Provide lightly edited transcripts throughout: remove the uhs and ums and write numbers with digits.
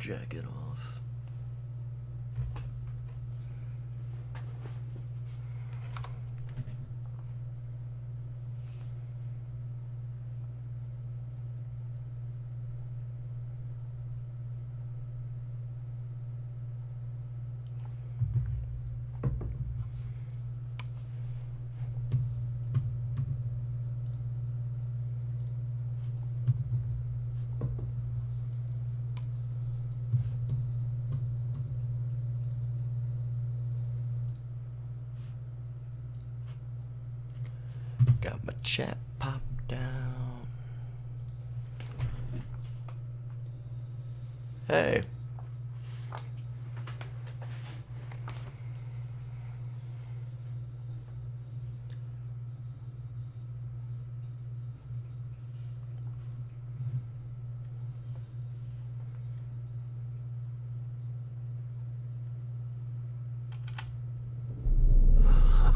jacket off. Got my chat popped down. Hey.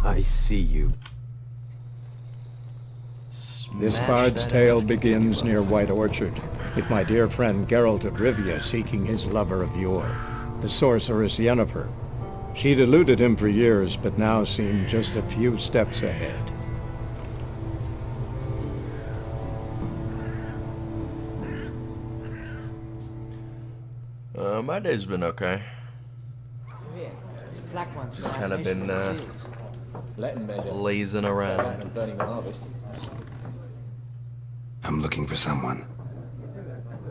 I see you. This Smash bard's that tale FK begins table. near White Orchard, with my dear friend Geralt of Rivia seeking his lover of yore, the sorceress Yennefer. She'd eluded him for years, but now seemed just a few steps ahead. My day's been okay. Just kind of been lazing around. I'm looking for someone.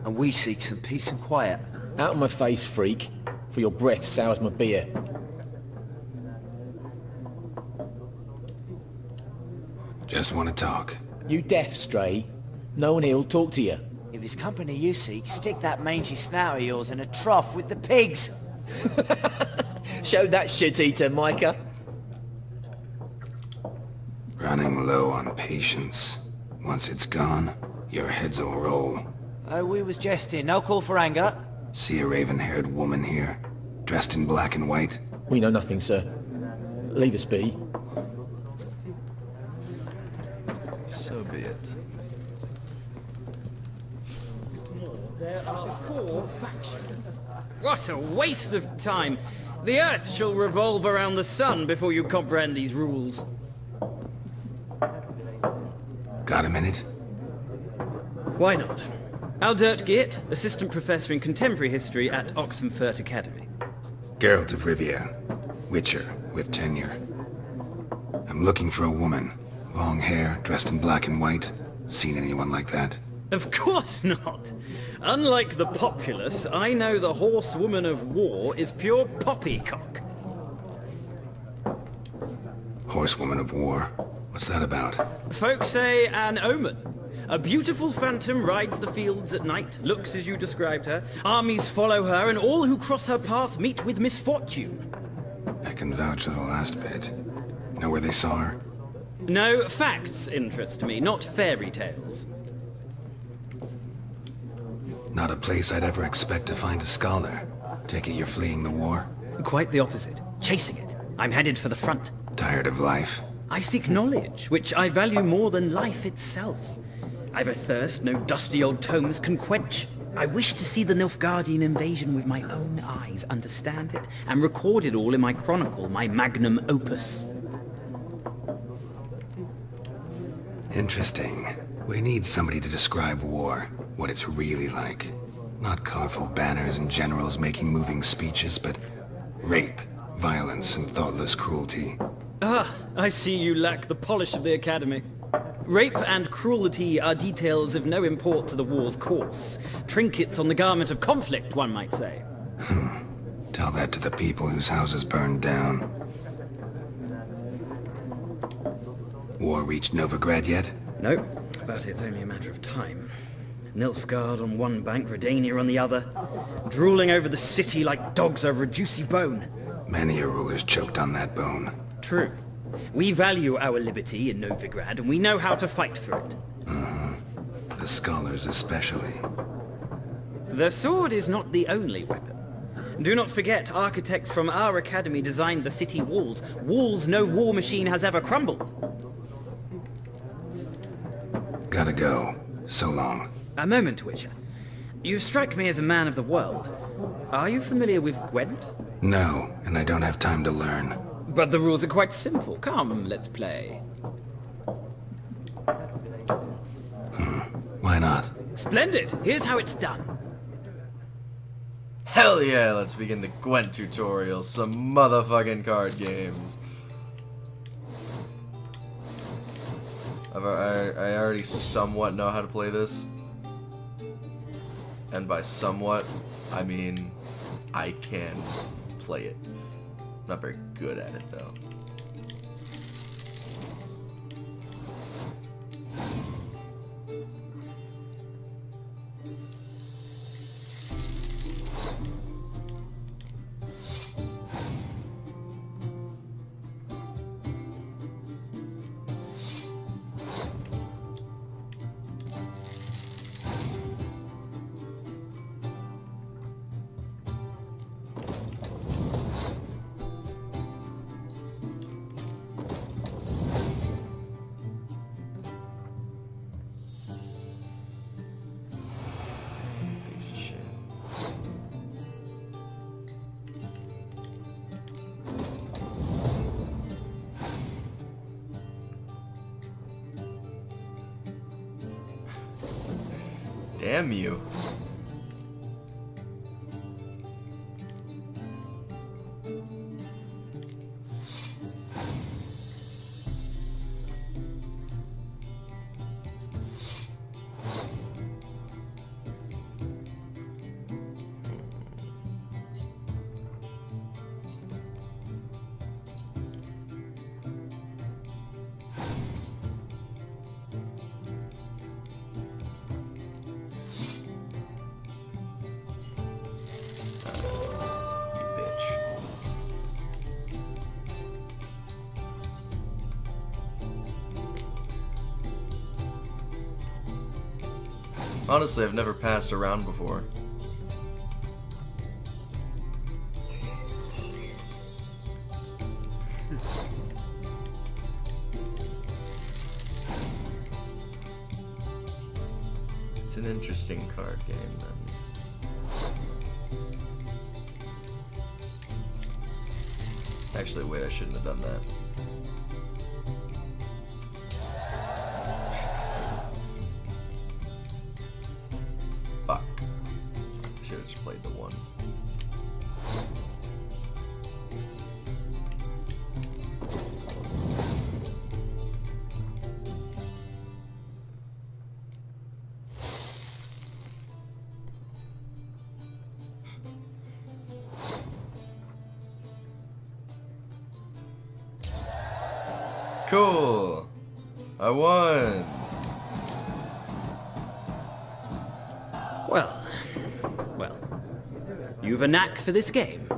And we seek some peace and quiet. Out of my face, freak. For your breath sours my beer. Just want to talk. You deaf, Stray? No one here'll talk to you. If it's company you seek, stick that mangy snout of yours in a trough with the pigs. Show that shit-eater, Micah. Running low on patience. Once it's gone, your heads will roll. Oh, we was jesting. No call for anger. See a raven-haired woman here, dressed in black and white? We know nothing, sir. Leave us be. So be it. There are 4 factions. What a waste of time! The Earth shall revolve around the sun before you comprehend these rules. Got a minute? Why not? Aldert Geert, Assistant Professor in Contemporary History at Oxenfurt Academy. Geralt of Rivia, Witcher with tenure. I'm looking for a woman. Long hair, dressed in black and white. Seen anyone like that? Of course not! Unlike the populace, I know the horsewoman of war is pure poppycock. Horsewoman of war. What's that about? Folk say an omen. A beautiful phantom rides the fields at night, looks as you described her. Armies follow her, and all who cross her path meet with misfortune. I can vouch for the last bit. Know where they saw her? No, facts interest me, not fairy tales. Not a place I'd ever expect to find a scholar. Take it you're fleeing the war? Quite the opposite. Chasing it. I'm headed for the front. Tired of life? I seek knowledge, which I value more than life itself. I've a thirst no dusty old tomes can quench. I wish to see the Nilfgaardian invasion with my own eyes, understand it, and record it all in my chronicle, my magnum opus. Interesting. We need somebody to describe war, what it's really like. Not colorful banners and generals making moving speeches, but rape, violence, and thoughtless cruelty. Ah, I see you lack the polish of the Academy. Rape and cruelty are details of no import to the war's course. Trinkets on the garment of conflict, one might say. Tell that to the people whose houses burned down. War reached Novigrad yet? No, but it's only a matter of time. Nilfgaard on one bank, Redania on the other, drooling over the city like dogs over a juicy bone. Many a ruler's choked on that bone. True. We value our liberty in Novigrad, and we know how to fight for it. The scholars especially. The sword is not the only weapon. Do not forget, architects from our academy designed the city walls. Walls no war machine has ever crumbled. Gotta go. So long. A moment, Witcher. You strike me as a man of the world. Are you familiar with Gwent? No, and I don't have time to learn. But the rules are quite simple. Come, let's play. Why not? Splendid! Here's how it's done. Hell yeah, let's begin the Gwent tutorial. Some motherfucking card games. I already somewhat know how to play this. And by somewhat, I mean I can play it. Not very good at it though. Piece of shit. Damn you. You bitch. Honestly, I've never passed around before. It's an interesting card game, then. Actually, wait, I shouldn't have done that. Fuck. Should have just played the one. Cool! I won! Well, you've a knack for this game.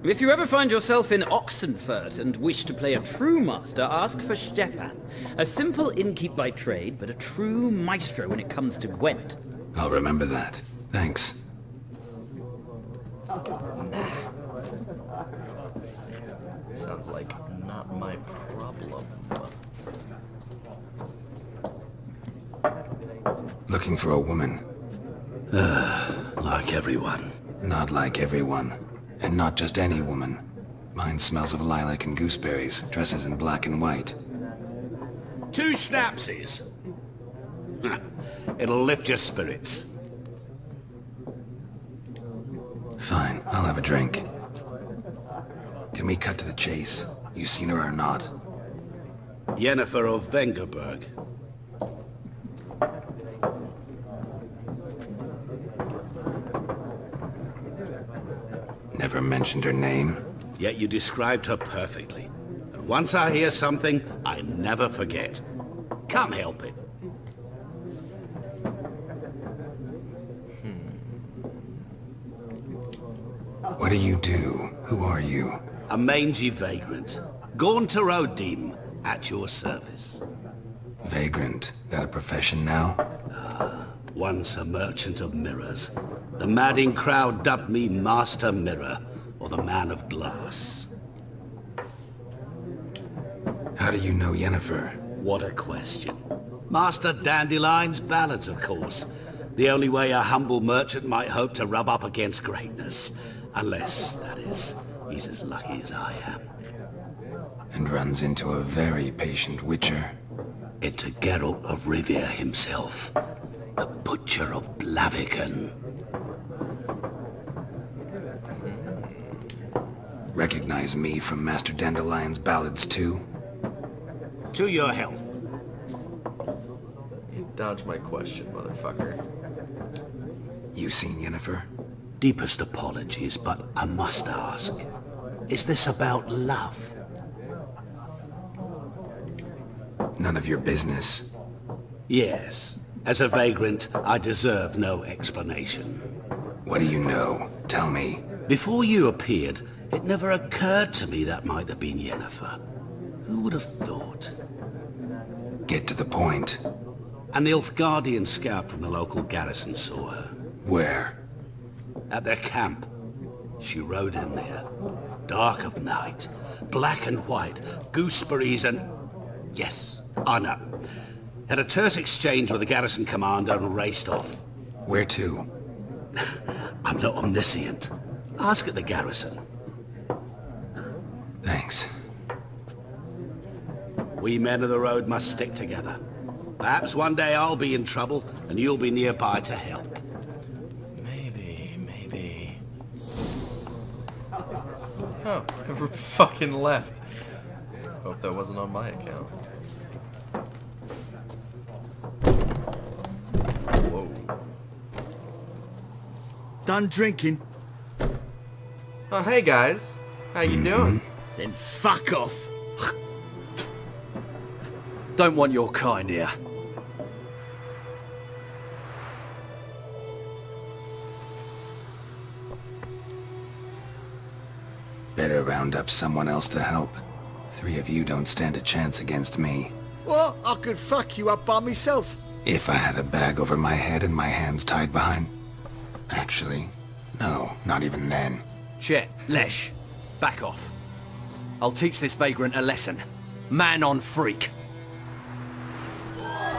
If you ever find yourself in Oxenfurt and wish to play a true master, ask for Stepan. A simple innkeep by trade, but a true maestro when it comes to Gwent. I'll remember that. Thanks. Sounds like not my problem. Looking for a woman. Like everyone. Not like everyone. And not just any woman. Mine smells of lilac and gooseberries, dresses in black and white. 2 schnapsies. It'll lift your spirits. Fine, I'll have a drink. Can we cut to the chase? You seen her or not? Yennefer of Vengerberg. Never mentioned her name? Yet you described her perfectly. And once I hear something, I never forget. Can't help it. What do you do? Who are you? A mangy vagrant. Gaunter Odim, at your service. Vagrant. That a profession now? Once a merchant of mirrors. The madding crowd dubbed me Master Mirror, or the Man of Glass. How do you know Yennefer? What a question. Master Dandelion's ballads, of course. The only way a humble merchant might hope to rub up against greatness. Unless, that is, he's as lucky as I am. And runs into a very patient witcher. Into Geralt of Rivia himself. The Butcher of Blaviken. Recognize me from Master Dandelion's ballads too? To your health. You dodged my question, motherfucker. You seen Yennefer? Deepest apologies, but I must ask. Is this about love? None of your business. Yes. As a vagrant, I deserve no explanation. What do you know? Tell me. Before you appeared, it never occurred to me that might have been Yennefer. Who would have thought? Get to the point. An Nilfgaardian scout from the local garrison saw her. Where? At their camp. She rode in there. Dark of night. Black and white. Gooseberries and... Yes, I know. Had a terse exchange with the garrison commander and raced off. Where to? I'm not omniscient. Ask at the garrison. Thanks. We men of the road must stick together. Perhaps one day I'll be in trouble and you'll be nearby to help. Maybe. Oh, I fucking left. Hope that wasn't on my account. Whoa. Done drinking? Oh, hey guys. How you doing? Then fuck off. Don't want your kind here. Better round up someone else to help. 3 of you don't stand a chance against me. What? I could fuck you up by myself. If I had a bag over my head and my hands tied behind... Actually, no, not even then. Chet, Lesh, back off. I'll teach this vagrant a lesson. Man on freak.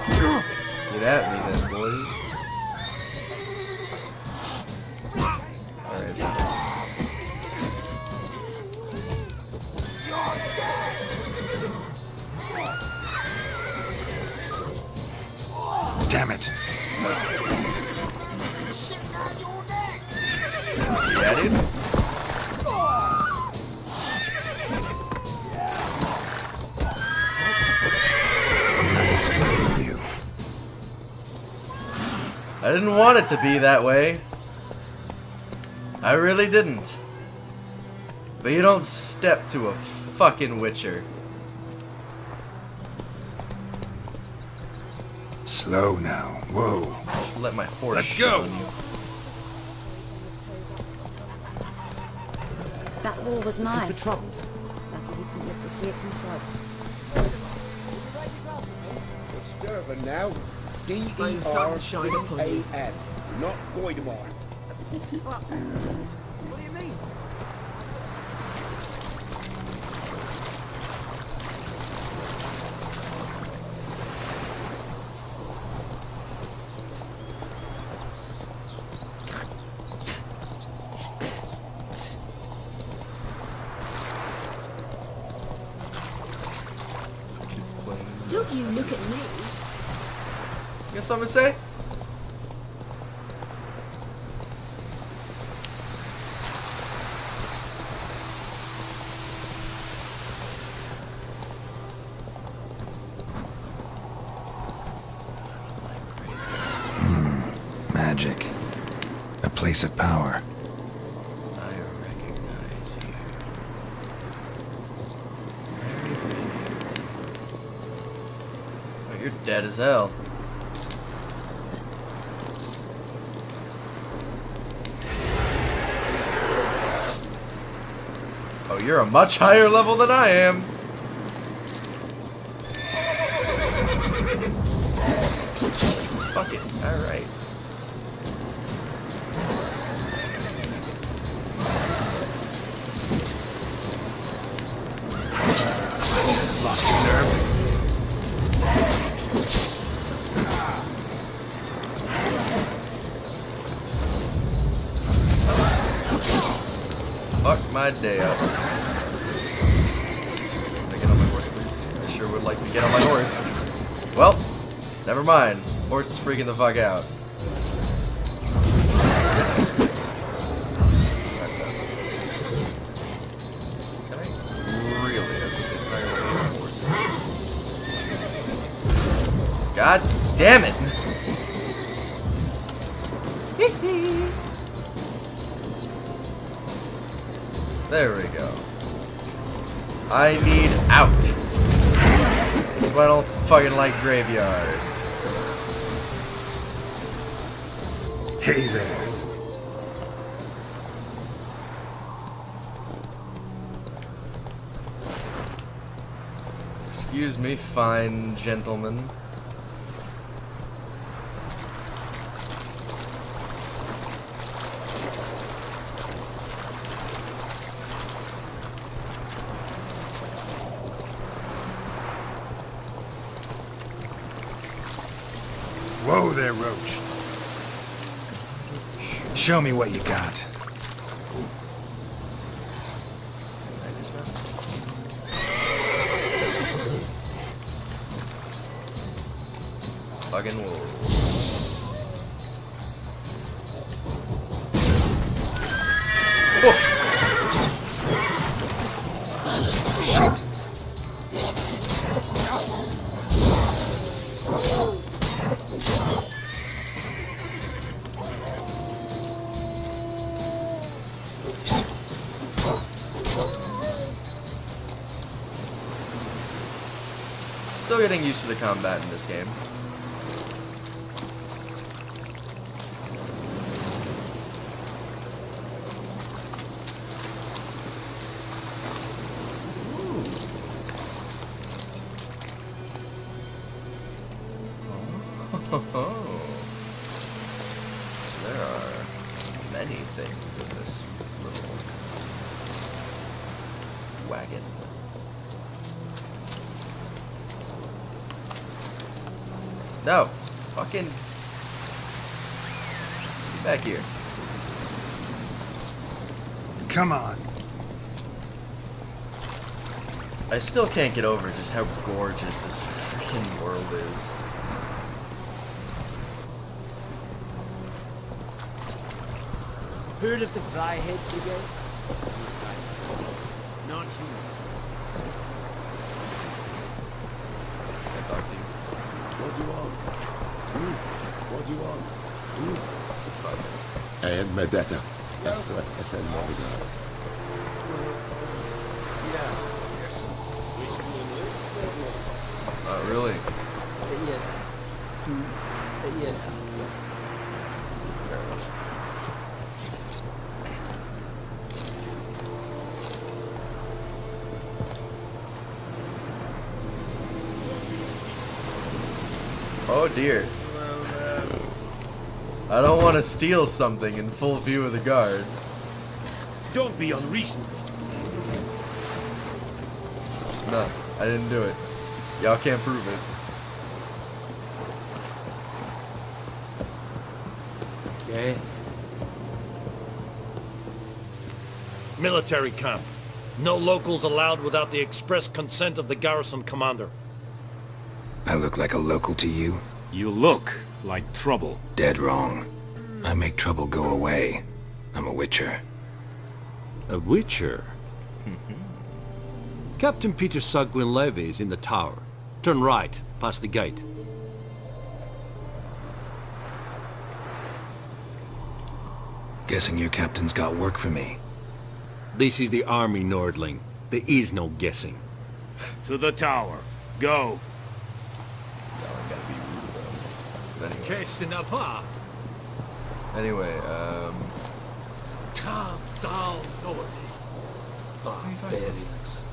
Get at me then, boy. Alright, man. Damn it. Yeah, dude. Nice play of you. I didn't want it to be that way. I really didn't. But you don't step to a fucking witcher. Slow now. Whoa. Let my horse Let's shit go. on you. That wall was mine. For trouble. Lucky he didn't live to see it himself. It's Durban now. D-E-R-B-A-N. Not Goidemar. What do you mean? This kid's playing. Don't you look at me. You got something to say? Magic. A place of power. I recognize you. Oh, you're dead as hell. Oh, you're a much higher level than I am. Fuck it. Alright. Lost your nerve? my day up. Can I get on my horse, please? I sure would like to get on my horse. Well, never mind. Horse is freaking the fuck out. That sounds sweet. Can I really? I was gonna say it's not gonna be on my horse. God damn it! There we go. I need out. That's why I don't fucking like graveyards. Hey there. Excuse me, fine gentlemen. Whoa there, Roach. Show me what you got. Fucking wolves. Still getting used to the combat in this game. There are many things in this little wagon. No, fucking get back here. Come on. I still can't get over just how gorgeous this freaking world is. Heard of the Flyhead Brigade? Not humans. Can I talk to you? What do you want? What do you want? I am Medetta. Astra SN Not really. Fair enough. Oh dear. I don't want to steal something in full view of the guards. Don't be unreasonable. No, I didn't do it. Y'all can't prove it. Okay. Military camp. No locals allowed without the express consent of the garrison commander. I look like a local to you? You look like trouble. Dead wrong. I make trouble go away. I'm a witcher. A witcher? Captain Peter Sagwin Levy is in the tower. Turn right, past the gate. Guessing your captain's got work for me. This is the army, Nordling. There is no guessing. To the tower. Go. Y'all ain't gotta be rude about it. Anyway, Calm down, Nord. Barbarians.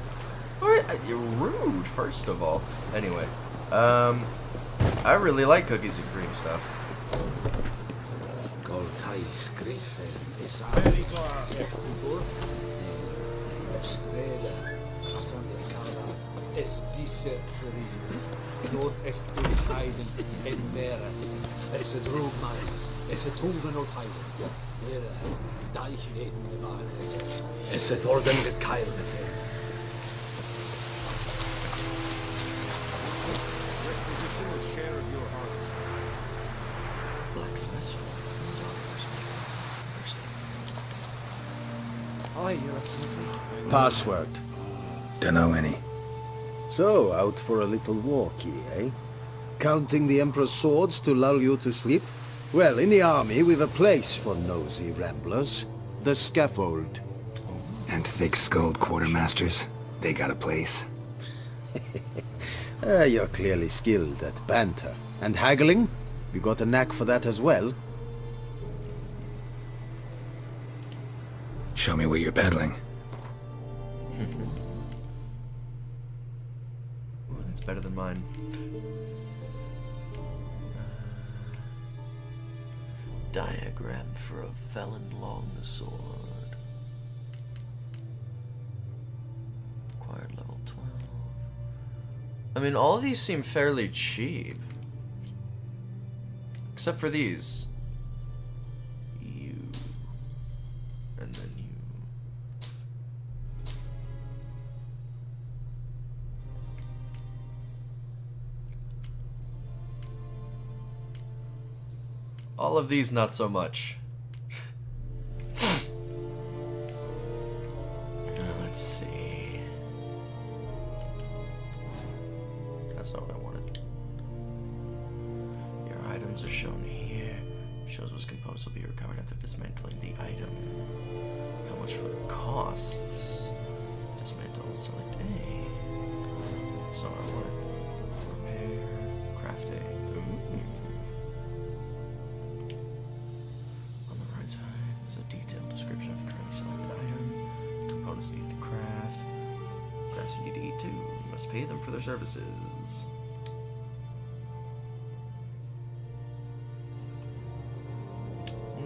What? You're rude, first of all. Anyway, I really like cookies and cream stuff. Es diese Frieden. Nord est ul heiden en meres. Es drog mares. Es troven of heiden. Nere deichheden bewahren. Es orden gekeilde. Blacksmith's Aye, Your Excellency. Password. Dunno any. So, out for a little walkie, eh? Counting the Emperor's swords to lull you to sleep? Well, in the army, we've a place for nosy ramblers. The scaffold. And thick-skulled quartermasters, they got a place. You're clearly skilled at banter. And haggling? You got a knack for that as well? Show me what you're peddling. Ooh, that's better than mine. Diagram for a felon longsword. Acquired level 12. I mean, all of these seem fairly cheap. Except for these. You. And then you. All of these, not so much. Let's see. That's not what I wanted. Your items are shown here. Shows which components will be recovered after dismantling the item. How much it costs. Dismantle, select A. That's not what I wanted. Repair, crafting. Ooh. On the right side is a detailed description of the currently selected item. Components needed to craft. Crafts you need to eat too. You must pay them for their services.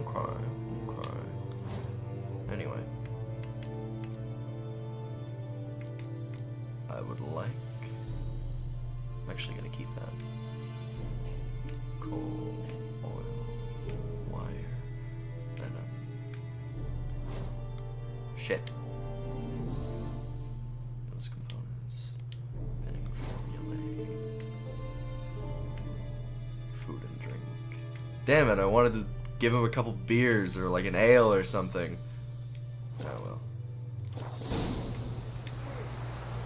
Okay. Anyway. I would like... I'm actually gonna keep that. Coal, oil, wire, venom. Shit. Those components. Vinegar formulae. Food and drink. Damn it, I wanted to give him a couple beers or like an ale or something. Oh well.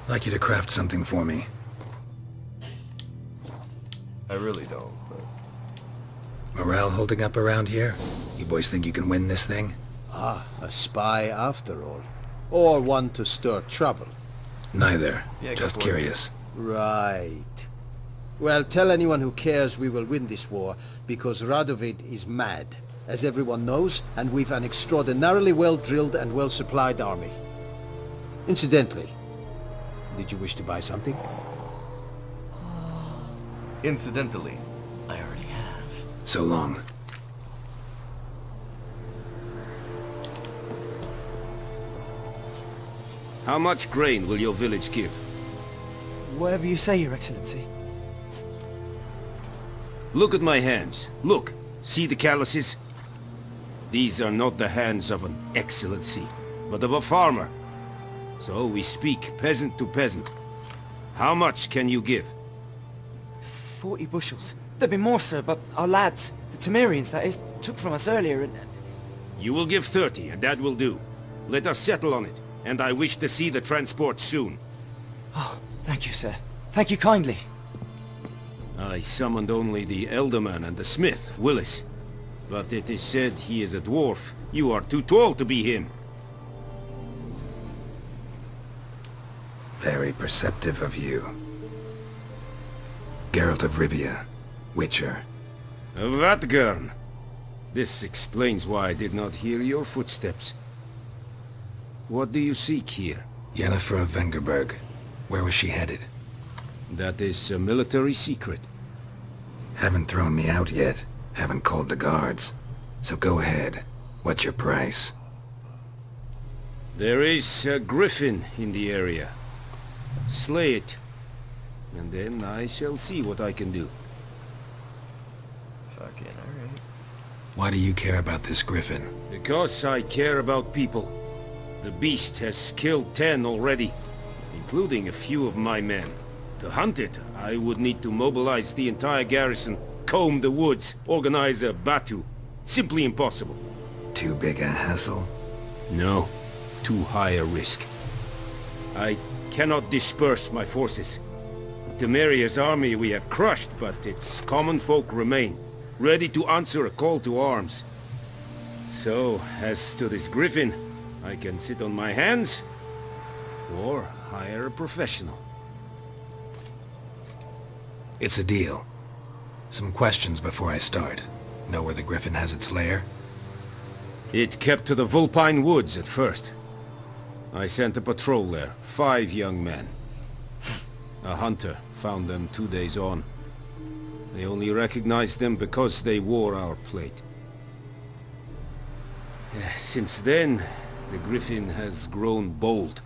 Like you to craft something for me. I really don't, but... Morale holding up around here? You boys think you can win this thing? Ah, a spy after all. Or one to stir trouble. Neither. Yeah, Just go for it. curious. Right. Well, tell anyone who cares we will win this war, because Radovid is mad, as everyone knows, and we've an extraordinarily well-drilled and well-supplied army. Incidentally, did you wish to buy something? Incidentally, I already have. So long. How much grain will your village give? Whatever you say, Your Excellency. Look at my hands. Look. See the calluses? These are not the hands of an excellency, but of a farmer. So we speak peasant to peasant. How much can you give? 40 bushels. There'd be more, sir, but our lads, the Temerians, that is, took from us earlier and... You will give 30, and that will do. Let us settle on it, and I wish to see the transport soon. Oh, thank you, sir. Thank you kindly. I summoned only the Elderman and the smith, Willis. But it is said he is a dwarf. You are too tall to be him. Very perceptive of you. Geralt of Rivia, Witcher. Vatgern. This explains why I did not hear your footsteps. What do you seek here? Yennefer of Vengerberg. Where was she headed? That is a military secret. Haven't thrown me out yet. Haven't called the guards. So go ahead. What's your price? There is a griffin in the area. Slay it, and then I shall see what I can do. Fucking alright. Why do you care about this griffin? Because I care about people. The beast has killed 10 already, including a few of my men. To hunt it, I would need to mobilize the entire garrison, comb the woods, organize a batu. Simply impossible. Too big a hassle? No, too high a risk. I cannot disperse my forces. Temeria's army we have crushed, but its common folk remain, ready to answer a call to arms. So, as to this griffin, I can sit on my hands, or hire a professional. It's a deal. Some questions before I start. Know where the griffin has its lair? It kept to the Vulpine Woods at first. I sent a patrol there, 5 young men. A hunter found them 2 days on. They only recognized them because they wore our plate. Since then, the griffin has grown bold.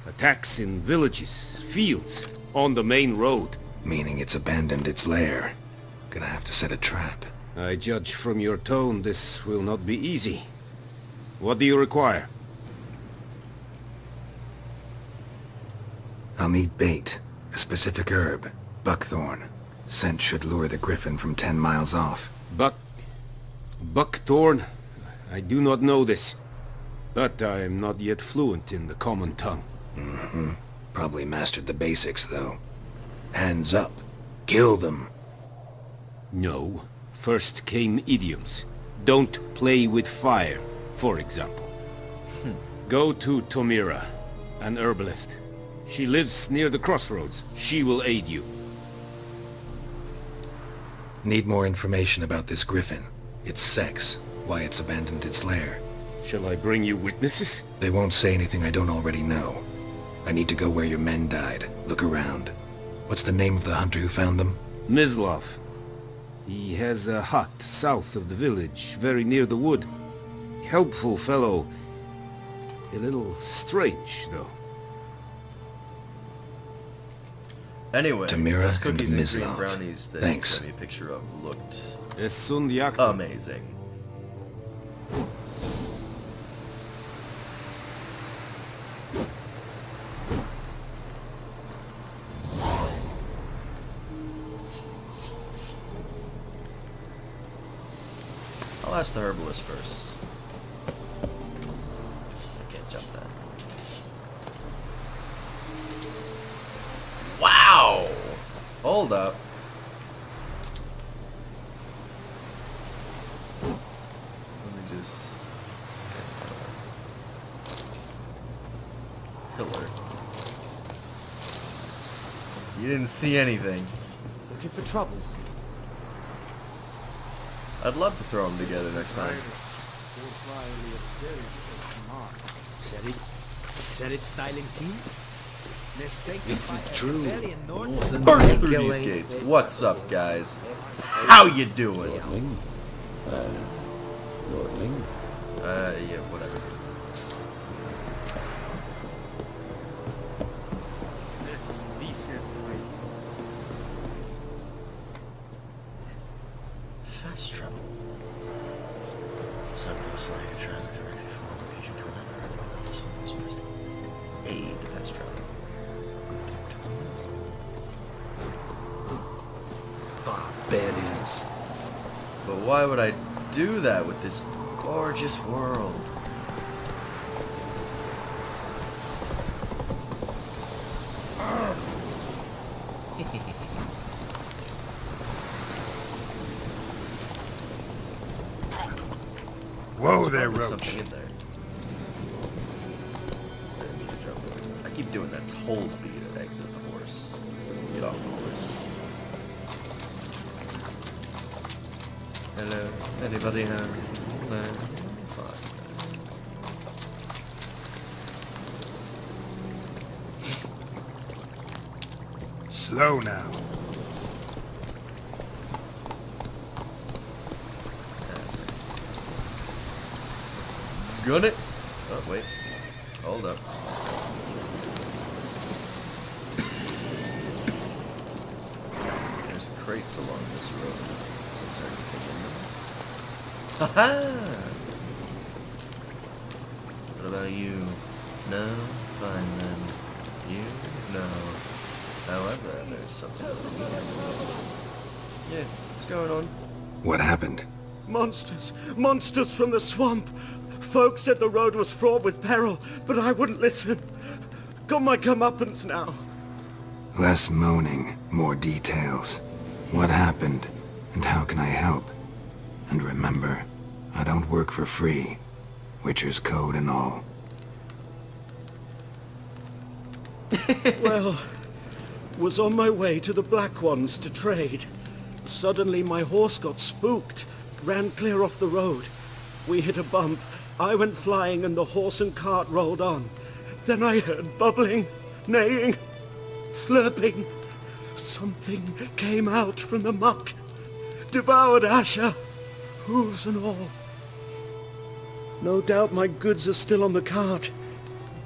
Attacks in villages, fields, on the main road. Meaning it's abandoned its lair. Gonna have to set a trap. I judge from your tone this will not be easy. What do you require? I'll need bait. A specific herb. Buckthorn. Scent should lure the griffin from 10 miles off. Buckthorn? I do not know this. But I am not yet fluent in the common tongue. Mm-hmm. Probably mastered the basics, though. Hands up. Kill them. No. First came idioms. Don't play with fire, for example. Go to Tomira, an herbalist. She lives near the crossroads. She will aid you. Need more information about this griffin. Its sex. Why it's abandoned its lair. Shall I bring you witnesses? They won't say anything I don't already know. I need to go where your men died. Look around. What's the name of the hunter who found them? Mislov. He has a hut south of the village, very near the wood. Helpful fellow. A little strange, though. Anyway, Tamira those and cookies and cream Mislov. brownies that Thanks. you sent me a picture of looked amazing. I'll ask the herbalist first. I can't jump that. Wow! Hold up. Let me just stand pillar. You didn't see anything. Looking for trouble? I'd love to throw them together next time. Said it styling team? Is it true? Burst through these gates. What's up, guys? How you doing? Yeah, whatever. Fast travel. Subgoes like travel directly from one location to another. And also must press A to fast travel. Barbarians. But why would I do that with this gorgeous world? Whoa there, There's Roach. something in there. I need to jump over. I keep doing that. It's hold B to exit the horse. Get off the horse. Hello. Anybody have there? Fine. Slow now. Gun it. Oh, wait. Hold up. crates along this road. Is there anything in them? Haha! What about you? No? Fine then. You? No. However, there's something over here. Yeah, what's going on? What happened? Monsters! Monsters from the swamp! Folk said the road was fraught with peril, but I wouldn't listen. Got my comeuppance now. Less moaning, more details. What happened, and how can I help? And remember, I don't work for free. Witcher's code and all. Well, was on my way to the Black Ones to trade. Suddenly my horse got spooked, ran clear off the road. We hit a bump. I went flying and the horse and cart rolled on. Then I heard bubbling, neighing, slurping. Something came out from the muck, devoured Asher, hooves and all. No doubt my goods are still on the cart,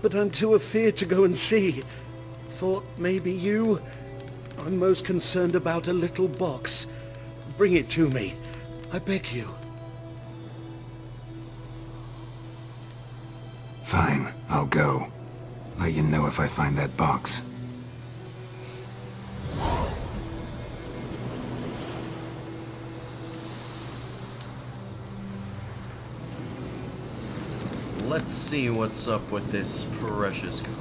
but I'm too afeard to go and see. Thought maybe you. I'm most concerned about a little box. Bring it to me, I beg you. Fine, I'll go. Let you know if I find that box. Let's see what's up with this precious cargo.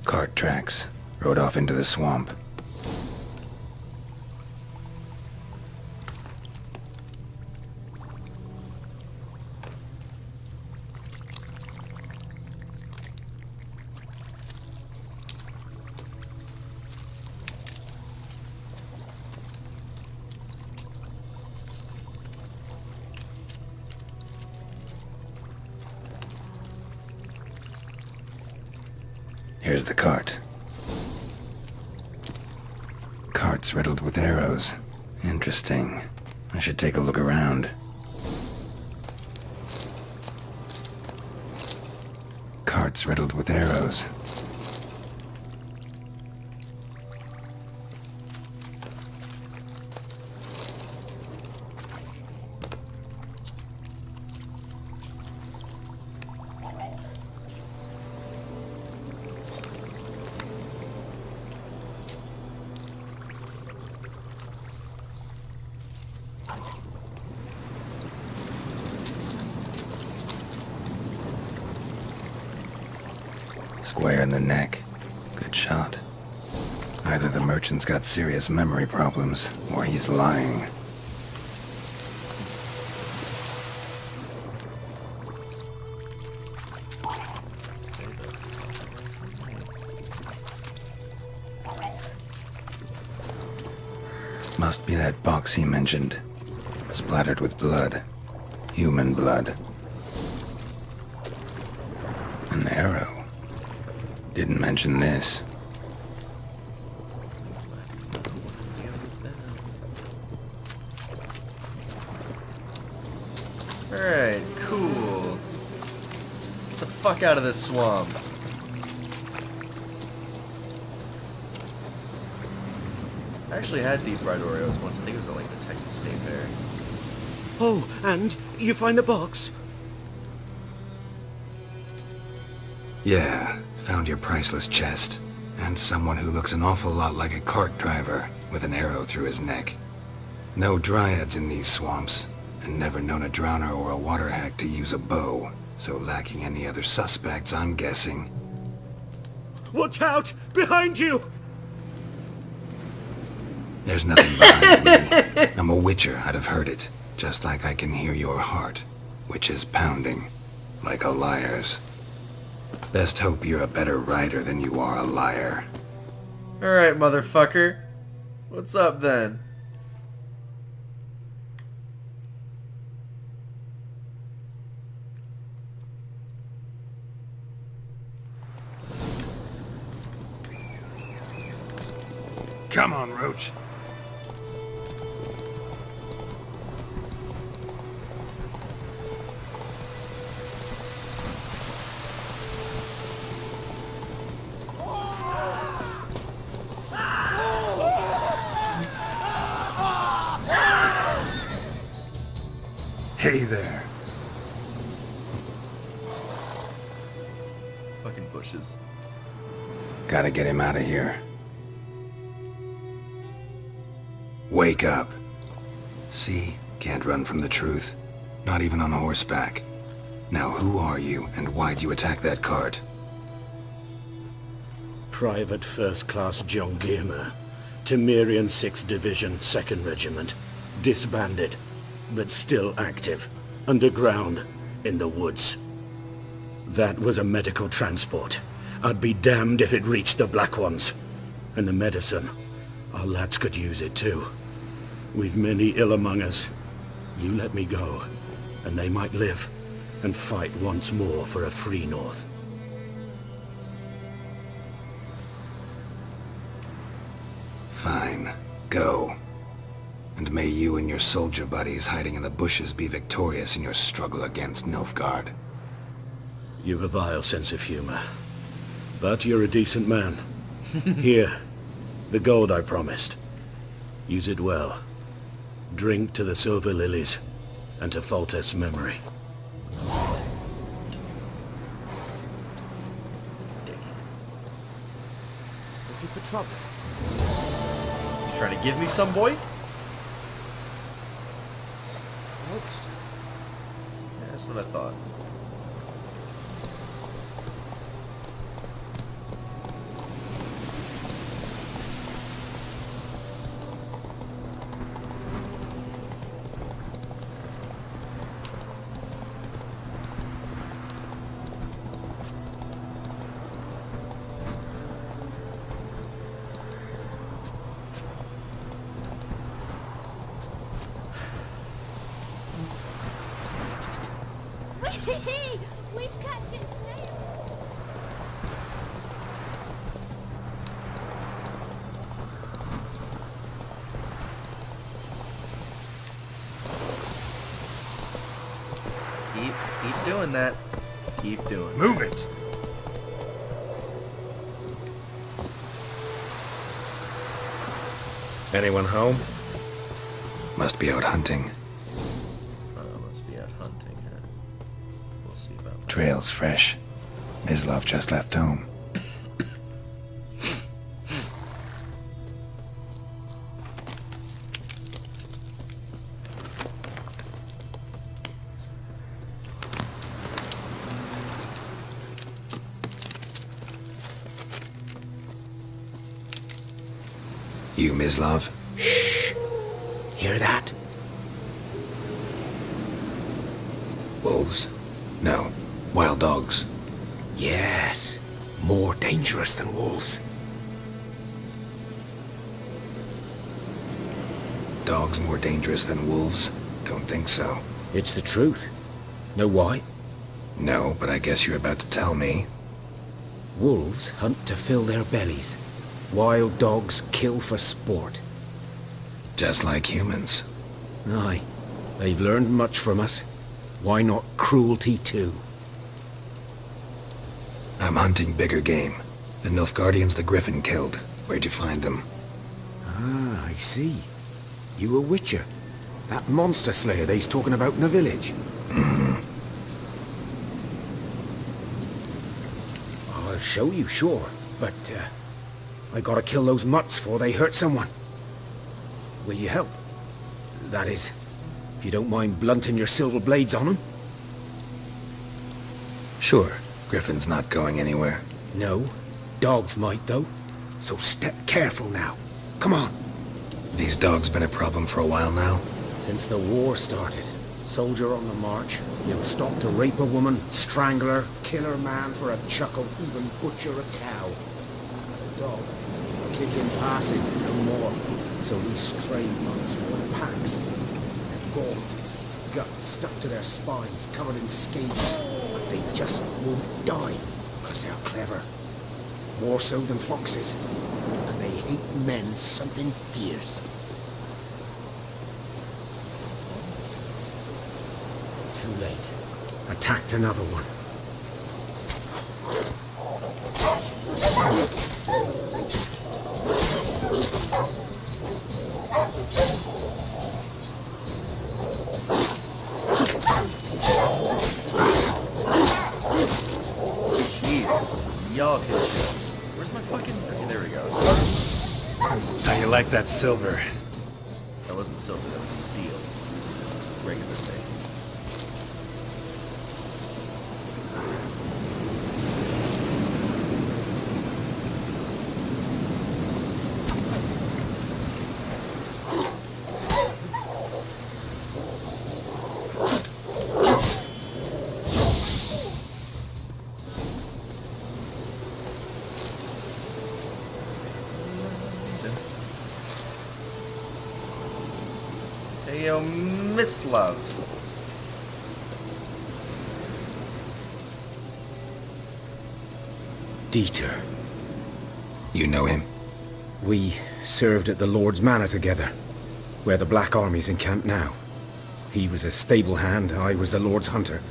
Cart tracks. Rode off into the swamp. Here's the cart. Cart's riddled with arrows. Interesting. I should take a look around. Cart's riddled with arrows. Square in the neck. Good shot. Either the merchant's got serious memory problems, or he's lying. Must be that box he mentioned. Splattered with blood. Human blood. An arrow. Didn't mention this. Alright, cool. Let's get the fuck out of this swamp. I actually had deep fried Oreos once. I think it was at like the Texas State Fair. Oh, and you find the box? Yeah, found your priceless chest. And someone who looks an awful lot like a cart driver, with an arrow through his neck. No dryads in these swamps, and never known a drowner or a water hack to use a bow, so lacking any other suspects, I'm guessing. Watch out! Behind you! There's nothing behind me. I'm a witcher, I'd have heard it. Just like I can hear your heart, which is pounding, like a liar's. Best hope you're a better writer than you are a liar. Alright, motherfucker. What's up then? Come on, Roach. Hey there. Fucking bushes. Gotta get him out of here. Wake up. See? Can't run from the truth. Not even on horseback. Now who are you, and why'd you attack that cart? Private First Class John Giermer, Temerian 6th Division, 2nd Regiment. Disbanded, but still active. Underground, in the woods. That was a medical transport. I'd be damned if it reached the Black Ones. And the medicine, our lads could use it too. We've many ill among us. You let me go, and they might live, and fight once more for a free North. Fine. Go. And may you and your soldier buddies hiding in the bushes be victorious in your struggle against Nilfgaard. You've a vile sense of humor. But you're a decent man. Here, the gold I promised. Use it well. Drink to the Silver Lilies, and to Foltest's memory. Looking for trouble. You trying to give me some, boy? Yeah, that's what I thought. Please catch it, Snape. Keep doing that. Keep doing. Move it! Anyone home? Must be out hunting. Must be out hunting, huh? We'll see about that. Trail's fresh. Mislav just left home. You, Mislav? Shh! Hear that? Wolves? No. Wild dogs. Yes. More dangerous than wolves. Dogs more dangerous than wolves? Don't think so. It's the truth. Know why? No, but I guess you're about to tell me. Wolves hunt to fill their bellies. Wild dogs kill for sport. Just like humans. Aye. They've learned much from us. Why not cruelty too? I'm hunting bigger game. The Nilfgaardians the Griffin killed. Where'd you find them? Ah, I see. You a witcher. That monster slayer they's talking about in the village. I'll show you, sure. But, I gotta kill those mutts before they hurt someone. Will you help? That is, if you don't mind blunting your silver blades on them. Sure. Griffin's not going anywhere. No. Dogs might, though. So step careful now. Come on. These dogs been a problem for a while now? Since the war started. Soldier on the march. You'll stop to rape a woman, strangle her, kill her man for a chuckle, even butcher a cow. A dog. Kick in passing, no more. So these stray months for the packs. They're gaunt, guts stuck to their spines, covered in scabs. But they just won't die, because they're clever. More so than foxes. And they hate men something fierce. Too late. Attacked another one. like that silver. That wasn't silver, that was steel. This is regular things. Hey, yo, Miss Love. Dieter. You know him? We served at the Lord's Manor together, where the Black Army's encamped now. He was a stable hand, I was the Lord's hunter.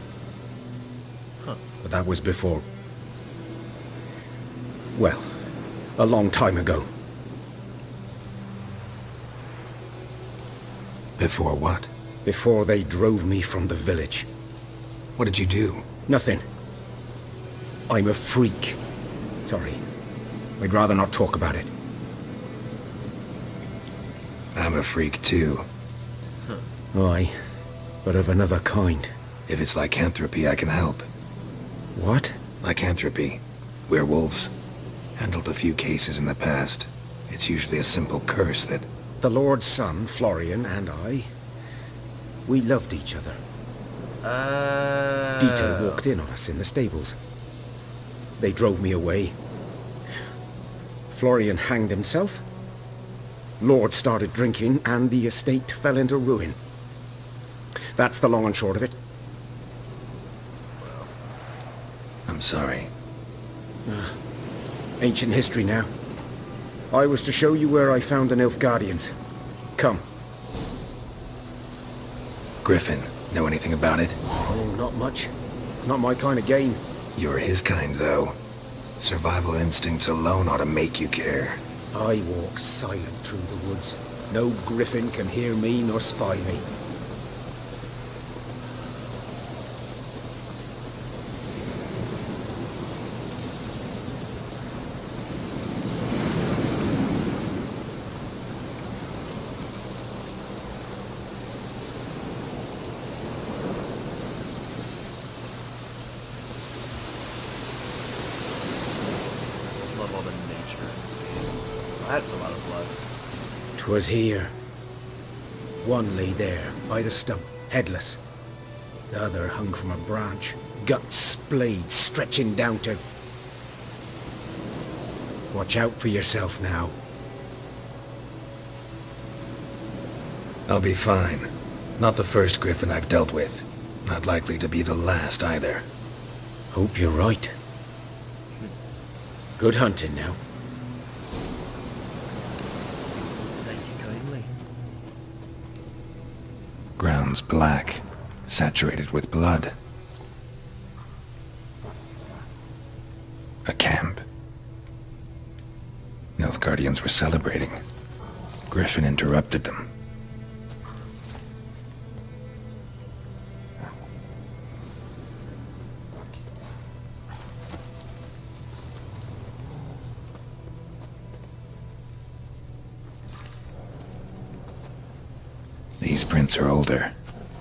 Huh. But that was before... well, a long time ago. Before what? Before they drove me from the village. What did you do? Nothing. I'm a freak. Sorry. I'd rather not talk about it. I'm a freak too. Aye, but of another kind. If it's lycanthropy, I can help. What? Lycanthropy. Werewolves. Handled a few cases in the past. It's usually a simple curse that... The Lord's son, Florian, and I... we loved each other. Dieter walked in on us in the stables. They drove me away. Florian hanged himself. Lord started drinking, and the estate fell into ruin. That's the long and short of it. I'm sorry. Ancient history now. I was to show you where I found the Nilfgaardians. Come. Griffin, know anything about it? Oh, not much. Not my kind of game. You're his kind, though. Survival instincts alone ought to make you care. I walk silent through the woods. No griffin can hear me nor spy me. Just love all the nature in this game. That's a lot of blood. 'Twas here. One lay there, by the stump, headless. The other hung from a branch, guts splayed, stretching down to... Watch out for yourself now. I'll be fine. Not the first griffin I've dealt with. Not likely to be the last either. Hope you're right. Good hunting now. Thank you kindly. Ground's black, saturated with blood. A camp. Nilfgaardians were celebrating. Griffin interrupted them. These prints are older,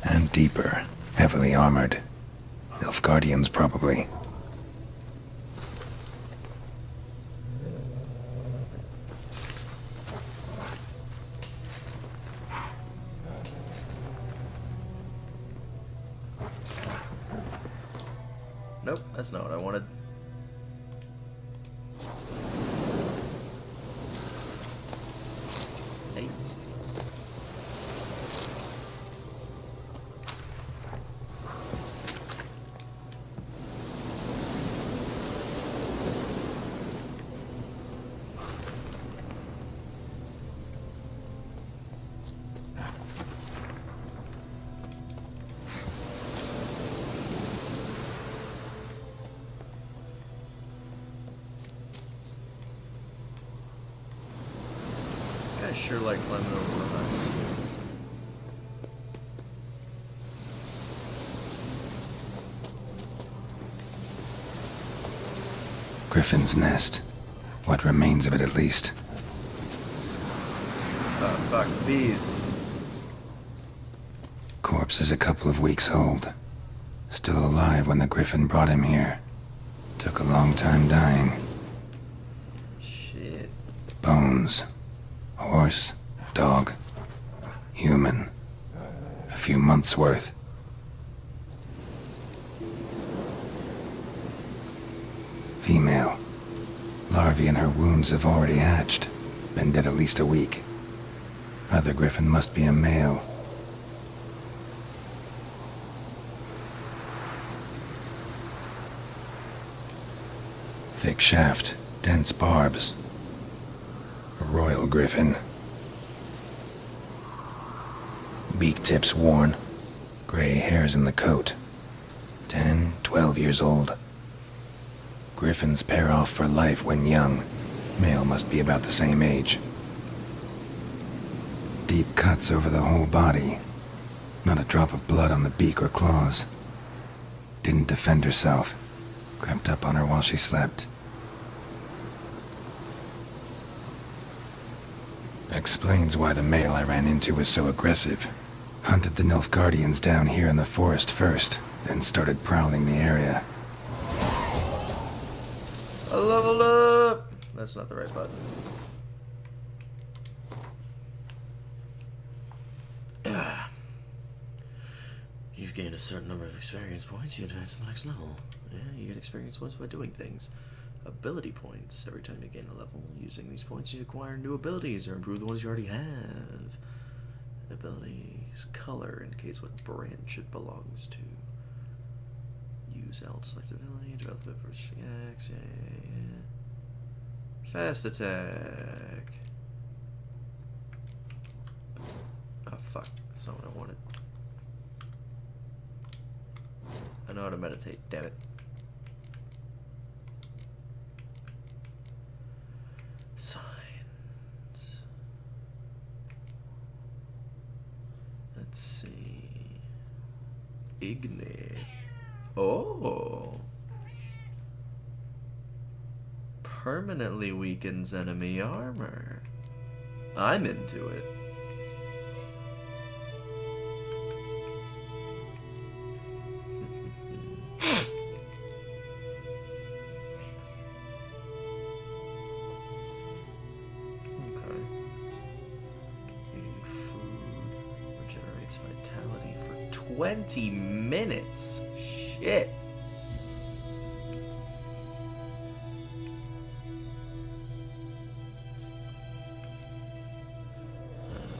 and deeper, heavily armored. Nilfgaardians, probably. Nope, that's not what I wanted. Hey. I sure like climbing over the rocks. Griffin's nest. What remains of it, at least. Fuck, bees. Corpse is a couple of weeks old. Still alive when the Griffin brought him here. Took a long time dying. Shit. Bones. Horse. Dog. Human. A few months' worth. Female. Larvae in her wounds have already hatched. Been dead at least a week. Other Griffin must be a male. Thick shaft, dense barbs. A royal Griffin. Beak tips worn. Gray hairs in the coat. 10, 12 years old. Griffins pair off for life when young. Male must be about the same age. Deep cuts over the whole body. Not a drop of blood on the beak or claws. Didn't defend herself. Crept up on her while she slept. Explains why the male I ran into was so aggressive. Hunted the Nilfgaardians down here in the forest first, then started prowling the area. I leveled up! That's not the right button. You've gained a certain number of experience points. You advance to the next level. Yeah, you get experience points by doing things. Ability points. Every time you gain a level, using these points, you acquire new abilities or improve the ones you already have. Abilities. Color indicates what branch it belongs to. Use L to select ability. Develop it for GTX. Yeah. Fast attack. Oh fuck. That's not what I wanted. I know how to meditate, damn it. Signs. Let's see. Ignite. Oh. Permanently weakens enemy armor. I'm into it. Okay. Eating food regenerates vitality for 20 minutes. Shit.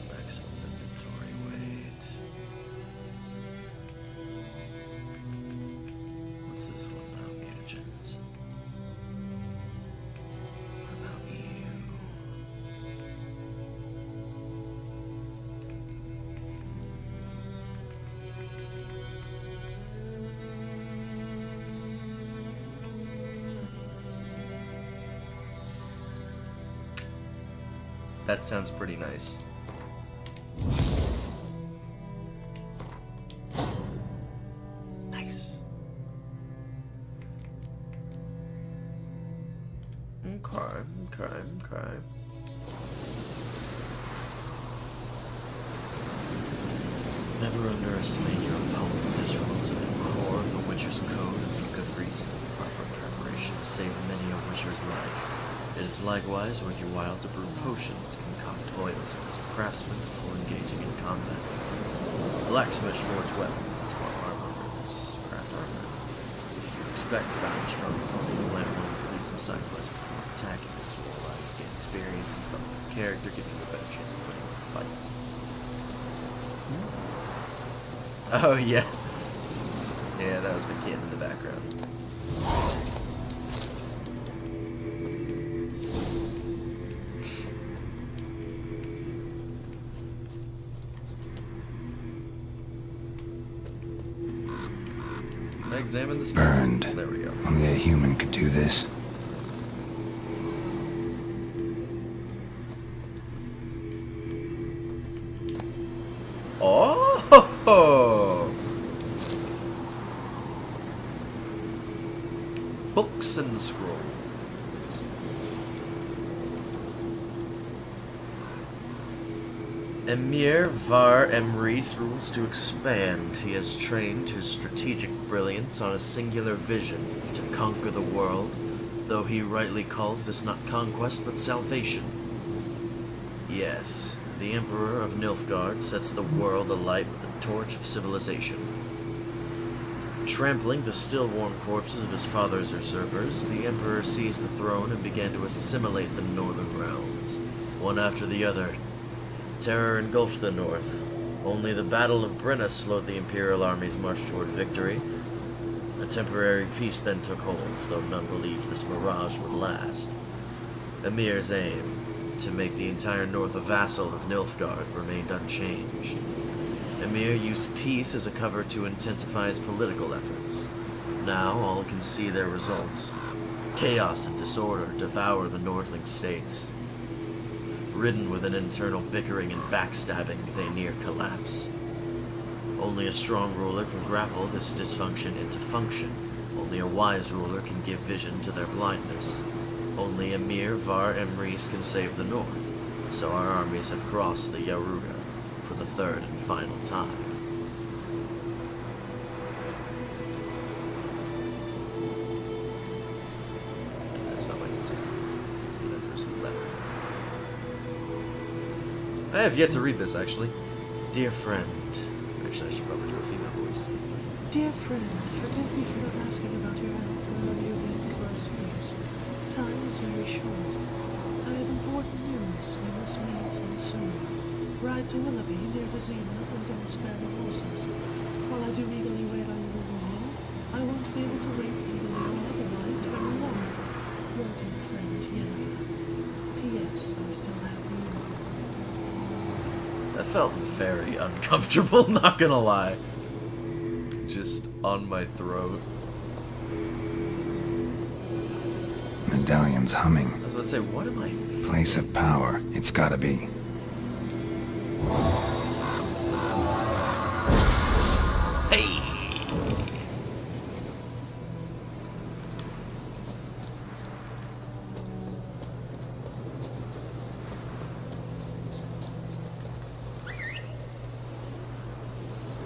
Maximum inventory weight. What's this one about? Mutagens. What about you? That sounds pretty nice. Nice. Okay. Never underestimate your opponent. This rules at the core of the Witcher's code, and for good reason. Proper preparation saved many a Witcher's life. It is likewise worth your while to brew potions, concoct oils as a craftsman before engaging in combat. Blacksmith forge weapons, while armorers craft armor. If you expect to battle a strong opponent, you might want to complete some side quests before attacking this warlike. Gain experience and develop your character, giving you a better chance of winning the fight. Oh yeah. Yeah, that was the kid in the background. Can I examine this? Burned. There we go. Only a human could do this. Oh! Books and scrolls. Emir Var Emreis rules to expand. He has trained his strategic brilliance on a singular vision to conquer the world, though he rightly calls this not conquest but salvation. Yes, the Emperor of Nilfgaard sets the world alight with the torch of civilization. Trampling the still-warm corpses of his father's usurpers, the Emperor seized the throne and began to assimilate the northern realms, one after the other. Terror engulfed the north. Only the Battle of Brenna slowed the Imperial army's march toward victory. A temporary peace then took hold, though none believed this mirage would last. Emir's aim, to make the entire north a vassal of Nilfgaard, remained unchanged. Emir used peace as a cover to intensify his political efforts. Now all can see their results. Chaos and disorder devour the Nordling states. Ridden with an internal bickering and backstabbing, they near collapse. Only a strong ruler can grapple this dysfunction into function. Only a wise ruler can give vision to their blindness. Only Emir Var Emreis can save the north. So our armies have crossed the Yaruga for the third and final time. That's not my answer. That first letter. I have yet to read this, actually. Dear friend. Actually, I should probably do a female voice. Dear friend, forgive me for not asking about your health and how you have been these last years. Time is very short. I have important news. We must meet and soon. Ride to Willoughby near Vizina and don't spare the horses. While I do eagerly wait on your warning, I won't be able to wait eagerly or otherwise very long. Your dear friend, Yennefer. P.S. I still have you. That felt very uncomfortable, not gonna lie. Just on my throat. Medallion's humming. I was about to say, what am I... Place of power. It's gotta be. Hey!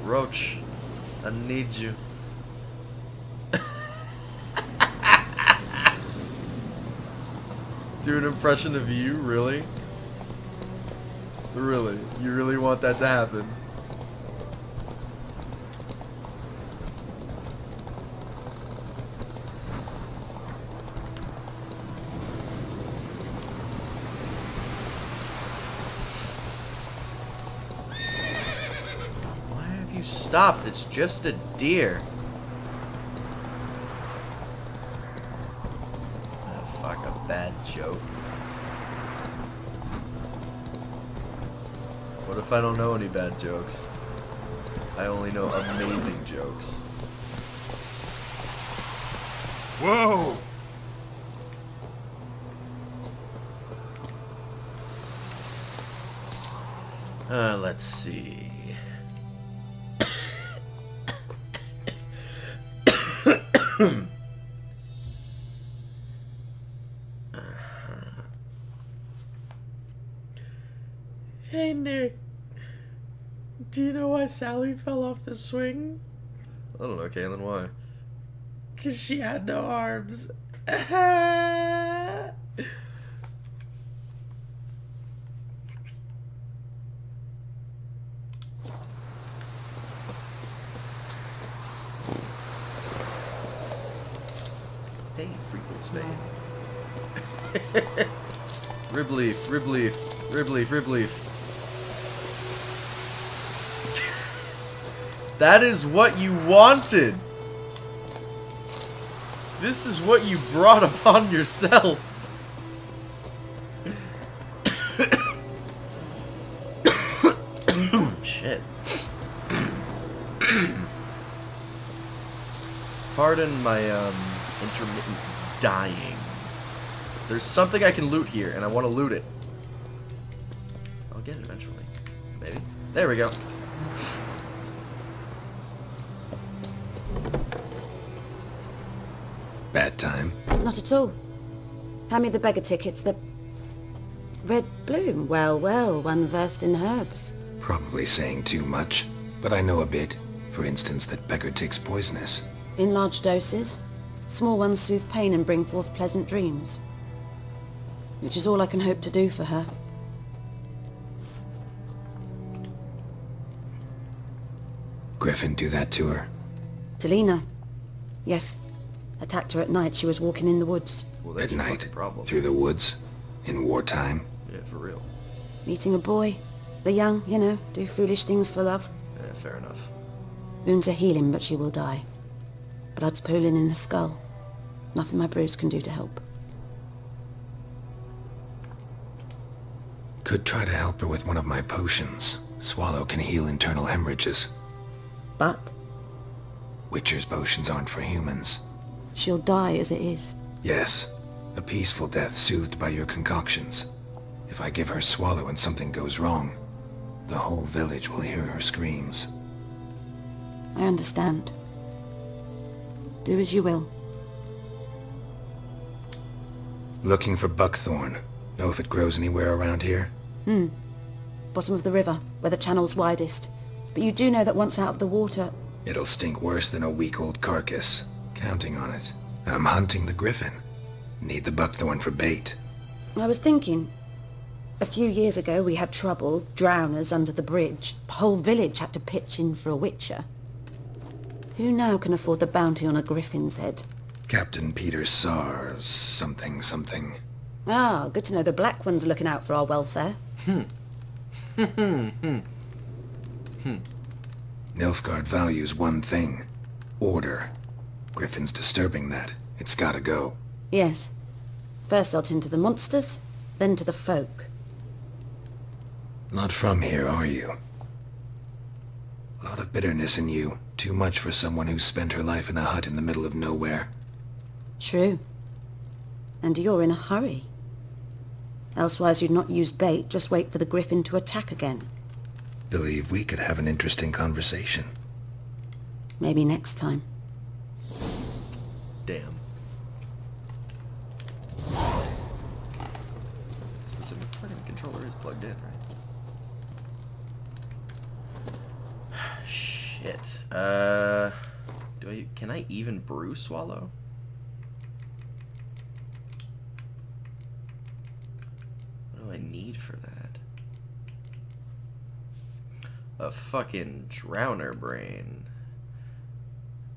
Roach, I need you. Do an impression of you, really? Really? You really want that to happen? Why have you stopped? It's just a deer. Bad joke. What if I don't know any bad jokes? I only know amazing jokes. Whoa! Let's see. Hey Nick, do you know why Sally fell off the swing? I don't know, Kaylin, why? 'Cause she had no arms. Hey, Freakles, man. Rib leaf, rib leaf, rib leaf, rib leaf. That is what you wanted. This is what you brought upon yourself. Shit. Pardon my intermittent dying. There's something I can loot here, and I want to loot it. I'll get it eventually. Maybe. There we go. Bad time. Not at all. Hand me the beggar tickets. Red bloom? Well, well, one versed in herbs. Probably saying too much, but I know a bit. For instance, that beggar tick's poisonous. In large doses. Small ones soothe pain and bring forth pleasant dreams. Which is all I can hope to do for her. Griffin do that to her? Delina. Yes. Attacked her at night. She was walking in the woods. Well, At that's your night? fucking problem. Through the woods? In wartime? Yeah, for real. Meeting a boy. The young, you know, do foolish things for love. Yeah, fair enough. Wounds are healing, but she will die. Blood's pooling in her skull. Nothing my brews can do to help. Could try to help her with one of my potions. Swallow can heal internal hemorrhages. But Witcher's potions aren't for humans. she'll die as it is. Yes, a peaceful death soothed by your concoctions. If I give her Swallow and something goes wrong, the whole village will hear her screams. I understand. Do as you will. Looking for buckthorn. Know if it grows anywhere around here? Bottom of the river, where the channel's widest. But you do know that once out of the water... It'll stink worse than a week-old carcass. Counting on it. I'm hunting the griffin. Need the buckthorn for bait. I was thinking... A few years ago we had trouble, drowners under the bridge. The whole village had to pitch in for a witcher. Who now can afford the bounty on a griffin's head? Captain Peter Sars, something. Ah, good to know the Black One's looking out for our welfare. Nilfgaard values one thing. Order. Griffin's disturbing that. It's gotta go. Yes. First they'll tend to the monsters, then to the folk. Not from here, are you? A lot of bitterness in you. Too much for someone who spent her life in a hut in the middle of nowhere. True. And you're in a hurry. Elsewise you'd not use bait, just wait for the griffin to attack again. Believe we could have an interesting conversation. Maybe next time. Damn. Specific fucking controller is plugged in, right? Shit. Can I even brew Swallow? What do I need for that? A fucking drowner brain.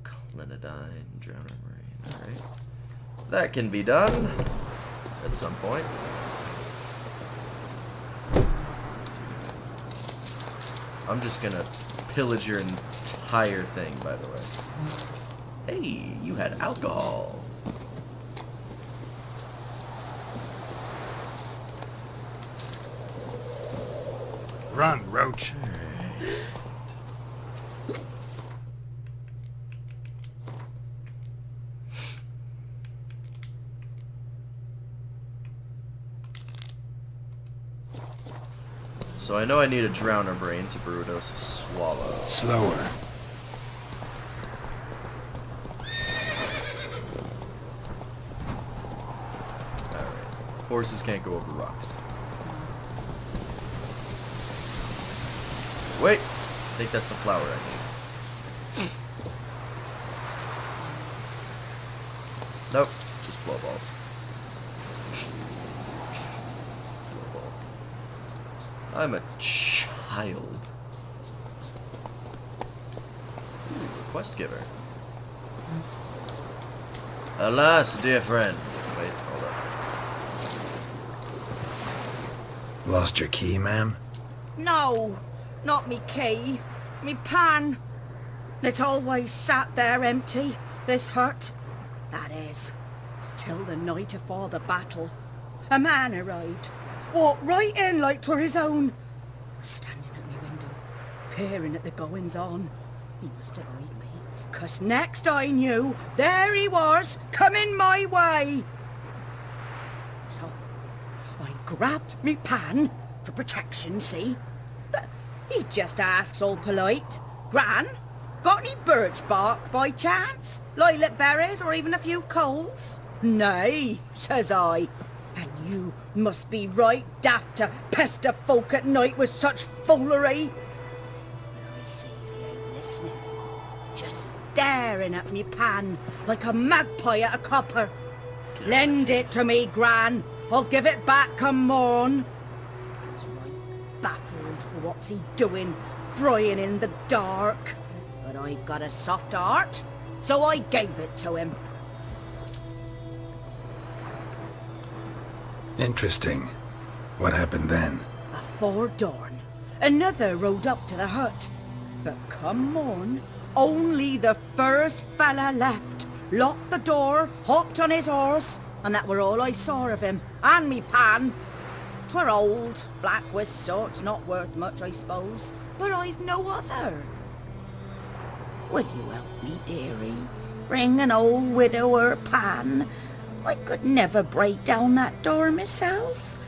Clinidine drowner brain. Alright. That can be done at some point. I'm just gonna pillage your entire thing, by the way. Hey, you had alcohol. Run, Roach. So I know I need a drowner brain to brew a dose of Swallow. Slower. Alright. Horses can't go over rocks. Wait! I think that's the flower I need. Nope. Just blow balls. Blow balls. I'm a child. Ooh, quest giver. Alas, dear friend. Wait, hold up. Lost your key, ma'am? No, not me key. Me pan. It's always sat there empty, this hut. That is, till the night afore the battle. A man arrived. Walked right in like 'twere his own. Was standing at me window, peering at the goings-on. He must have eyed me, 'cause next I knew, there he was, coming my way. So, I grabbed me pan, for protection, see? But he just asks all polite, Gran, got any birch bark by chance? Lilac berries or even a few coals? Nay, says I. And you Must be right daft to pester folk at night with such foolery. But I sees he ain't listening. Just staring at me pan like a magpie at a copper. Lend it to me, Gran. I'll give it back come morn. I was right baffled for what's he doing, frying in the dark. But I've got a soft heart, so I gave it to him. Interesting. What happened then? Afore dawn, another rode up to the hut. But come morn, only the first fella left, locked the door, hopped on his horse, and that were all I saw of him, and me pan. 'Twere old, black with soot, not worth much, I suppose, but I've no other. Will you help me, dearie? Bring an old widower pan. I could never break down that door myself.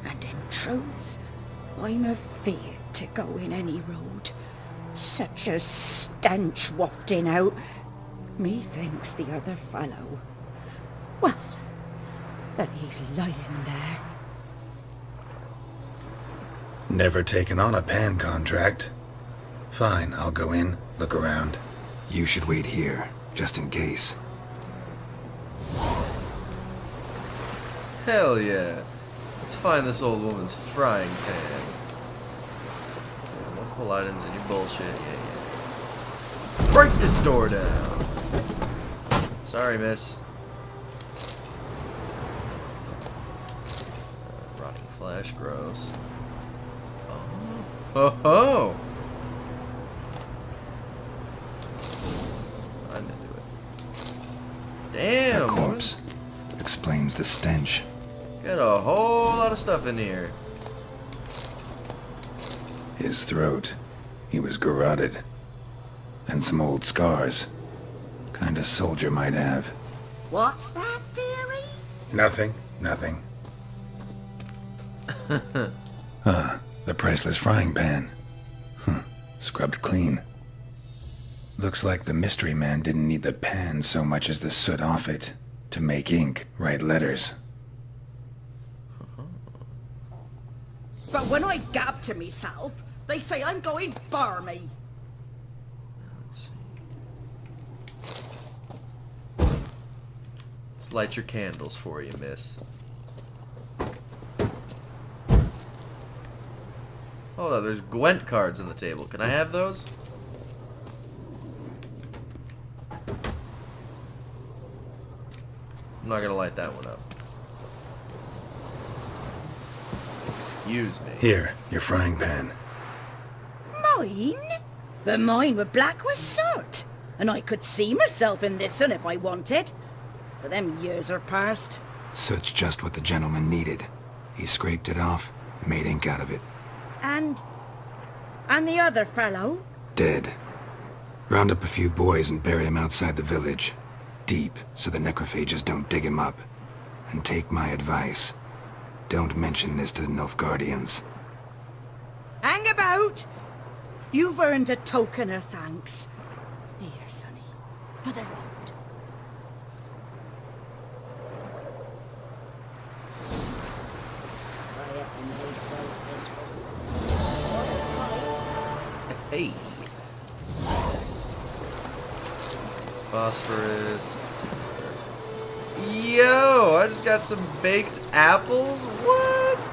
And in truth, I'm afeard to go in any road. Such a stench wafting out. Methinks the other fellow, well, that he's lying there. Never taken on a pan contract. Fine, I'll go in, look around. You should wait here, just in case. Hell yeah. Let's find this old woman's frying pan. Yeah, multiple items and your bullshit. Yeah. Break this door down. Sorry, miss. Rotting flesh, gross. Oh. Ho ho! I'm into it. Damn! A corpse. Explains the stench. Got a whole lot of stuff in here. His throat. He was garroted. And some old scars. Kind of soldier might have. What's that, dearie? Nothing. Nothing. The priceless frying pan. Scrubbed clean. Looks like the mystery man didn't need the pan so much as the soot off it to make ink, write letters. But when I gab to myself, they say I'm going barmy. Let's see. Let's light your candles for you, miss. Hold on, there's Gwent cards on the table. Can I have those? I'm not gonna light that one up. Excuse me. Here, your frying pan. Mine? But mine were black with soot. And I could see myself in this one if I wanted. But them years are past. Soot's just what the gentleman needed. He scraped it off, made ink out of it. And the other fellow? Dead. Round up a few boys and bury him outside the village. Deep, so the necrophages don't dig him up. And take my advice. Don't mention this to the Nilfgaardians. Hang about! You've earned a token of thanks. Here, sonny, for the road. Hey. Nice. Phosphorus. Yo, I just got some baked apples? What?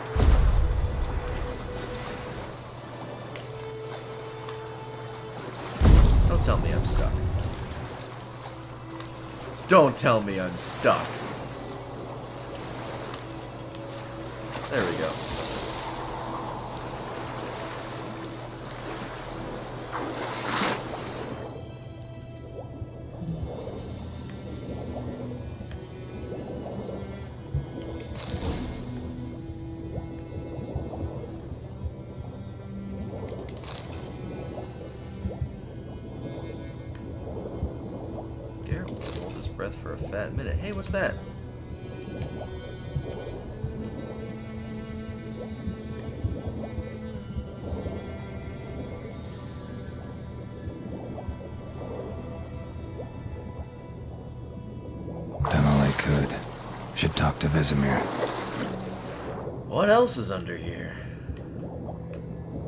Don't tell me I'm stuck. Don't tell me I'm stuck. There we go. Hold his breath for a fat minute. Hey, what's that? Done all I could. Should talk to Vesemir. What else is under here?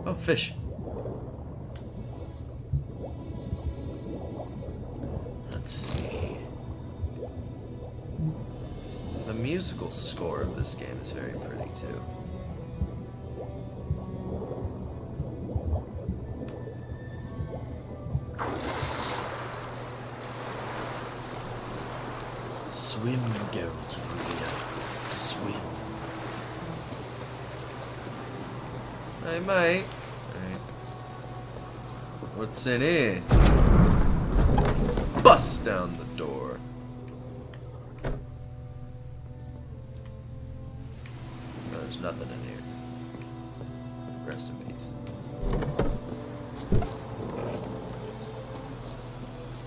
Oh, fish. Let's see. The musical score of this game is very pretty too. Swim, Geralt of Rivia. Swim. Hey, mate. Alright. What's in here? Bust down the door. No, there's nothing in here. Rest in peace.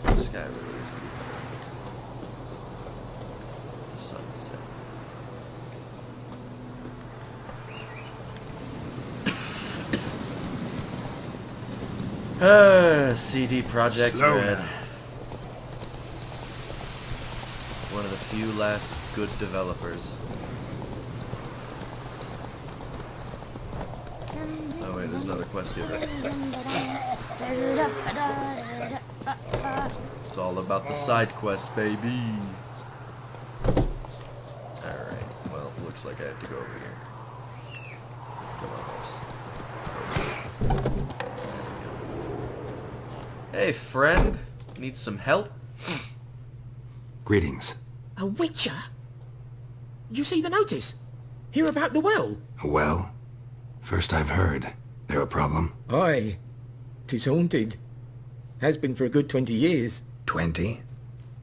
The sky really is pretty better. The sunset. CD Projekt Red. One of the few last good developers. Oh wait, there's another quest giver. It's all about the side quests, baby. Alright, well, looks like I have to go over here. Come on, horse. Hey, friend. Need some help? Greetings. A witcher? You see the notice? Hear about the well? A well? First I've heard. There a problem? Aye. 'Tis haunted. Has been for a good 20 years. 20?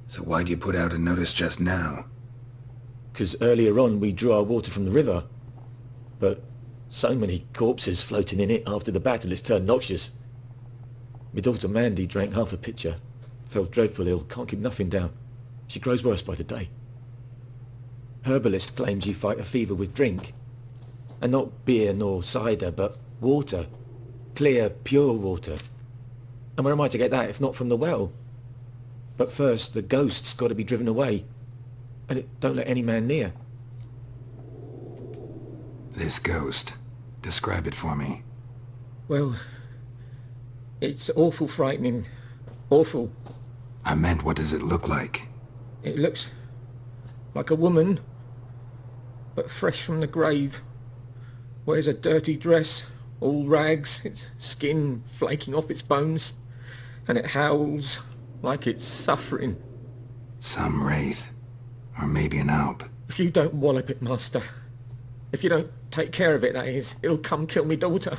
So why'd you put out a notice just now? 'Cause earlier on we drew our water from the river. But so many corpses floating in it after the battle it's turned noxious. My daughter Mandy drank half a pitcher. Fell dreadful ill, can't keep nothing down. She grows worse by the day. Herbalist claims you fight a fever with drink. And not beer nor cider, but water. Clear, pure water. And where am I to get that if not from the well? But first, the ghost's got to be driven away. And it don't let any man near. This ghost. Describe it for me. Well, it's awful frightening. Awful. I meant, what does it look like? It looks like a woman, but fresh from the grave. Wears a dirty dress, all rags, its skin flaking off its bones, and it howls like it's suffering. Some wraith. Or maybe an alp. If you don't wallop it, master, if you don't take care of it, that is, it'll come kill me daughter.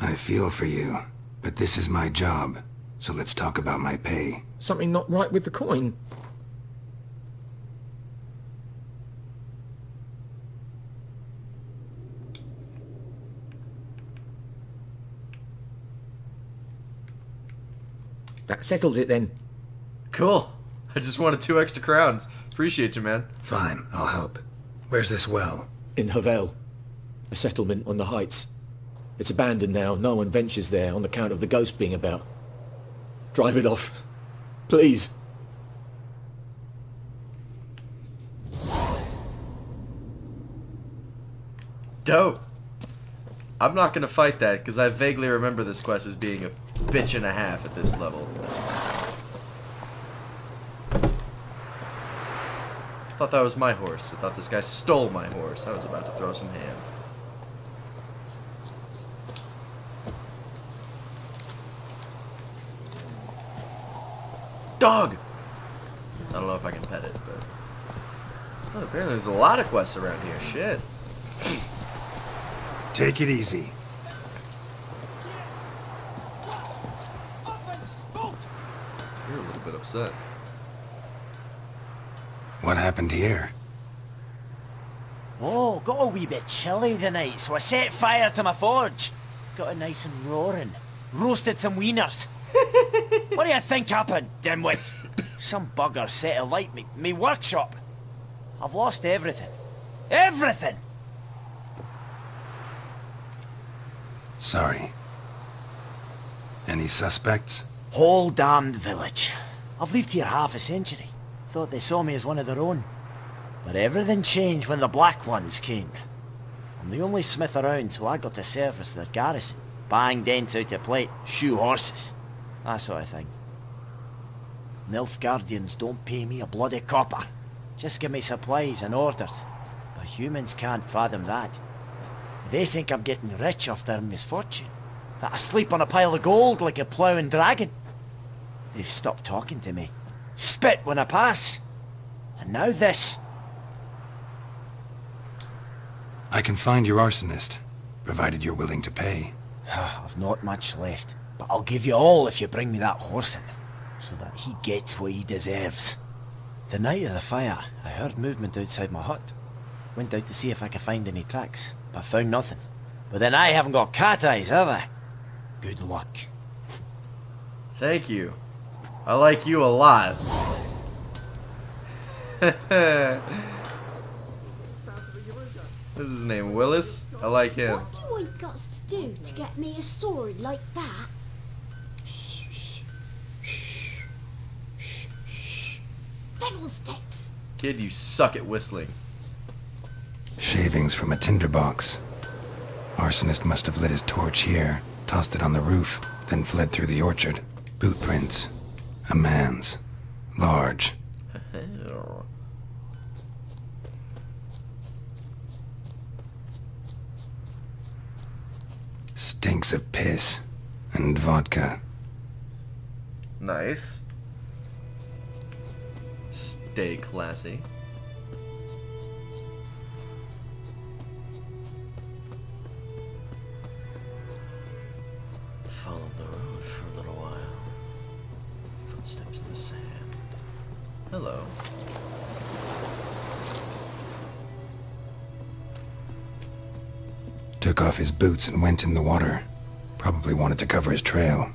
I feel for you, but this is my job, so let's talk about my pay. Something not right with the coin. That settles it then. Cool. I just wanted 2 extra crowns. Appreciate you, man. Fine, I'll help. Where's this well? In Havel. A settlement on the heights. It's abandoned now. No one ventures there on account of the ghost being about. Drive it off. Please. Dope. I'm not gonna fight that, because I vaguely remember this quest as being a bitch and a half at this level. I thought that was my horse. I thought this guy stole my horse. I was about to throw some hands. Dog! I don't know if I can pet it, but... Oh, apparently there's a lot of quests around here. Shit. Take it easy. You're a little bit upset. What happened here? Oh, got a wee bit chilly tonight, so I set fire to my forge. Got it nice and roaring. Roasted some wieners. What do you think happened, dimwit? Some bugger set alight me workshop. I've lost everything. Everything! Sorry. Any suspects? Whole damned village. I've lived here half a century. Thought they saw me as one of their own. But everything changed when the Black Ones came. I'm the only smith around, so I got to service their garrison. Bang dents out of plate, shoe horses. That sort of thing. Nilfgaardians don't pay me a bloody copper. Just give me supplies and orders. But humans can't fathom that. They think I'm getting rich off their misfortune. That I sleep on a pile of gold like a ploughing dragon. They've stopped talking to me. Spit when I pass. And now this. I can find your arsonist, provided you're willing to pay. I've not much left, but I'll give you all if you bring me that horse in, so that he gets what he deserves. The night of the fire, I heard movement outside my hut. Went out to see if I could find any tracks, but found nothing. But then I haven't got cat eyes, have I? Good luck. Thank you. I like you a lot. This is his name, Willis. I like him. What do I got to do to get me a sword like that? Fiddlesticks! Kid, you suck at whistling. Shavings from a tinderbox. Arsonist must have lit his torch here, tossed it on the roof, then fled through the orchard. Boot prints. A man's. Large. Stinks of piss and vodka. Nice. Stay classy. Followed the road for a little while. Footsteps in the sand. Hello. Took off his boots and went in the water. Probably wanted to cover his trail.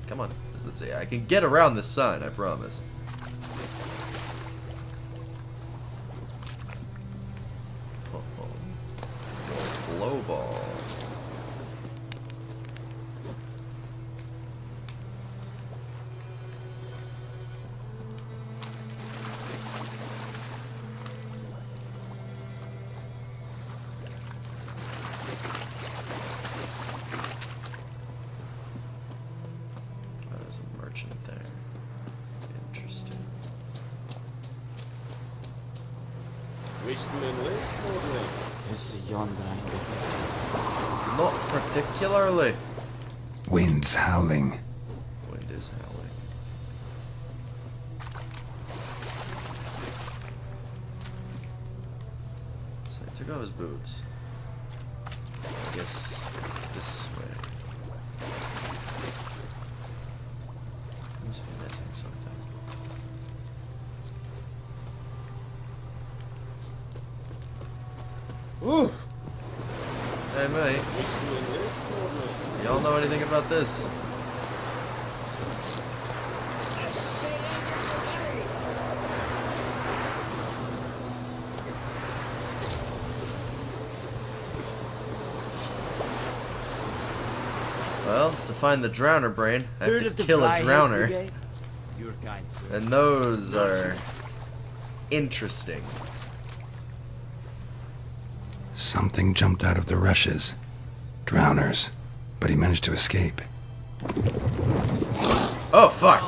Come on, let's see. I can get around the sun, I promise. Blow ball. There. Interesting. Is it yonder? Not particularly. Wind's howling. Wind is howling. So he took off his boots. I guess this way. Must be missing something. Ooh. Hey mate. Y'all know anything about this? Well, to find the drowner brain, I have to kill a drowner. And those are interesting. Something jumped out of the rushes. Drowners. But he managed to escape. Oh, fuck.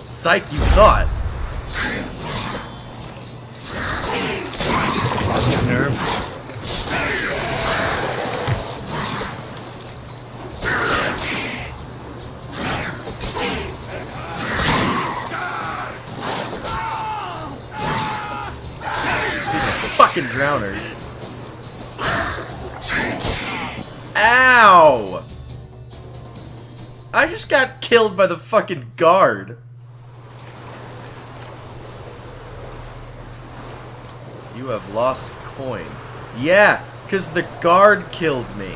Psych, you thought. Lost your nerve? Fucking drowners. Ow! I just got killed by the fucking guard. You have lost coin. Yeah, because the guard killed me.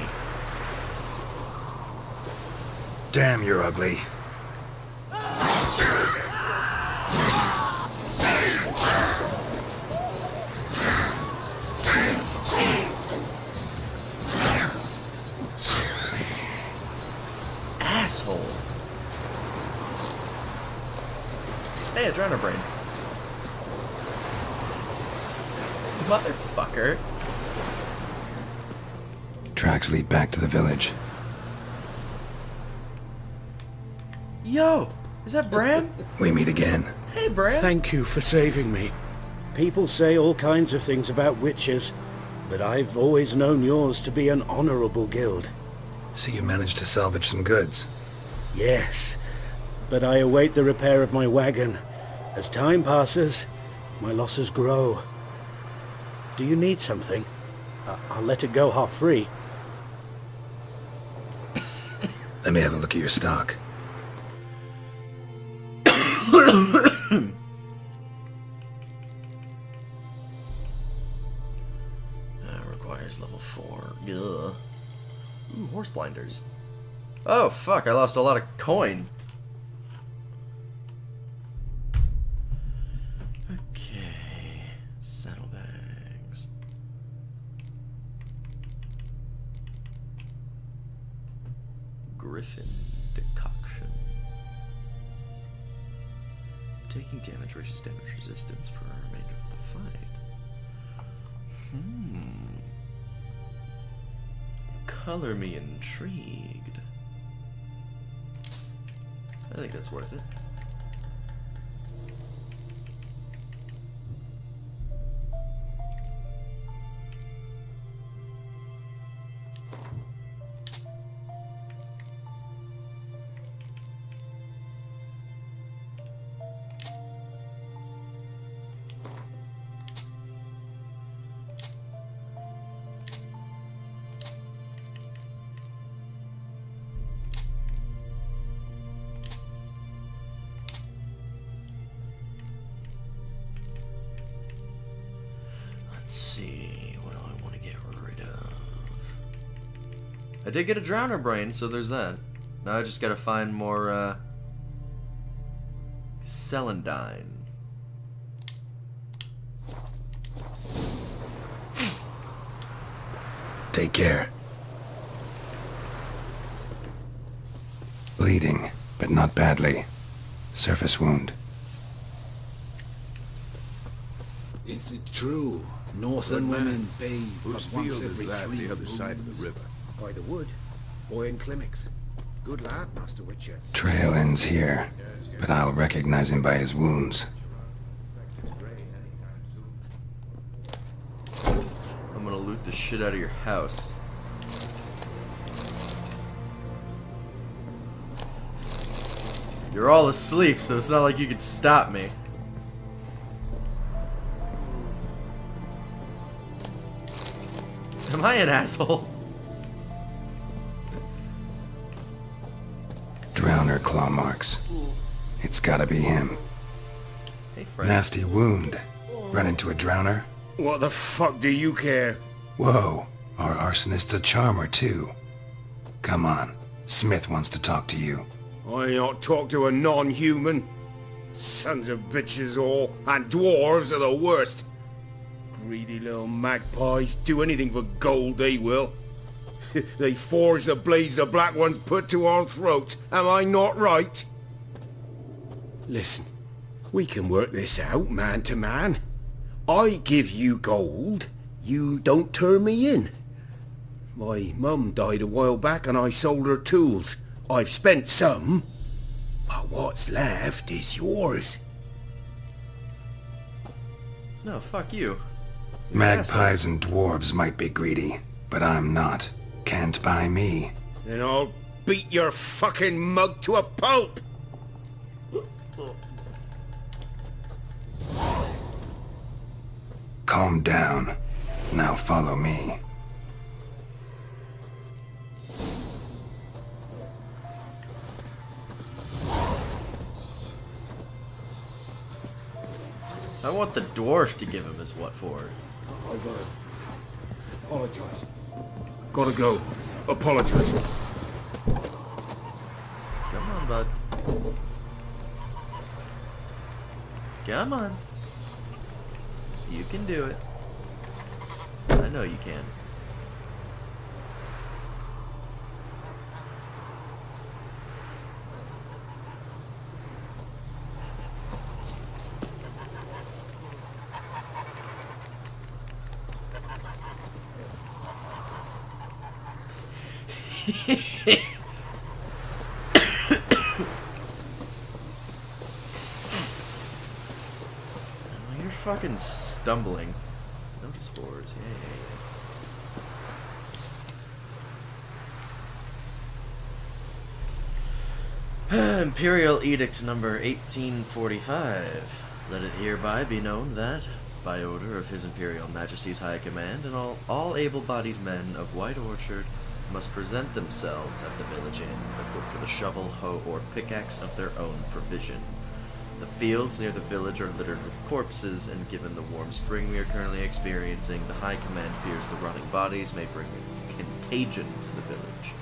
Damn, you're ugly. yeah, Drowner Brain. Motherfucker. Tracks lead back to the village. Yo, is that Bran? We meet again. Hey, Bran. Thank you for saving me. People say all kinds of things about witches, but I've always known yours to be an honorable guild. So you managed to salvage some goods? Yes, but I await the repair of my wagon. As time passes, my losses grow. Do you need something? I'll let it go half-free. Let me have a look at your stock. Requires level 4. Ugh. Ooh, horse blinders. Oh, fuck, I lost a lot of coin. Okay. Saddlebags. Griffin decoction. Taking damage raises damage resistance for a remainder of the fight. Color me intrigued. I think that's worth it. Let's see, what do I want to get rid of? I did get a Drowner Brain, so there's that. Now I just gotta find more, Celandine. Take care. Bleeding, but not badly. Surface wound. Is it true? Northern women bathe Whose but once field is every that 3 the other side of moons? the river? By the wood. Boy in Climmix. Good lad, Master Witcher. Trail ends here, but I'll recognize him by his wounds. I'm gonna loot the shit out of your house. You're all asleep, so it's not like you could stop me. Am I an asshole? Drowner claw marks. It's gotta be him. Hey, friend. Nasty wound. Run into a drowner? What the fuck do you care? Whoa, our arsonist's a charmer too. Come on, Smith wants to talk to you. I not talk to a non-human. Sons of bitches all, and dwarves are the worst. Greedy little magpies, do anything for gold they will. They forge the blades the black ones put to our throats, am I not right? Listen, we can work this out man to man. I give you gold, you don't turn me in. My mum died a while back and I sold her tools. I've spent some, but what's left is yours. No, fuck you. Magpies and dwarves might be greedy, but I'm not. Can't buy me. Then I'll beat your fucking mug to a pulp! Calm down. Now follow me. I want the dwarf to give him his what for. I gotta apologize. Gotta go. Apologize. Come on, bud. Come on. You can do it. I know you can. You're fucking stumbling. Notice spores, yay. Imperial Edict number 1845. Let it hereby be known that, by order of His Imperial Majesty's High Command, and all able-bodied men of White Orchard must present themselves at the village inn, equipped with a shovel, hoe, or pickaxe of their own provision. The fields near the village are littered with corpses, and given the warm spring we are currently experiencing, the High Command fears the rotting bodies may bring a contagion to the village.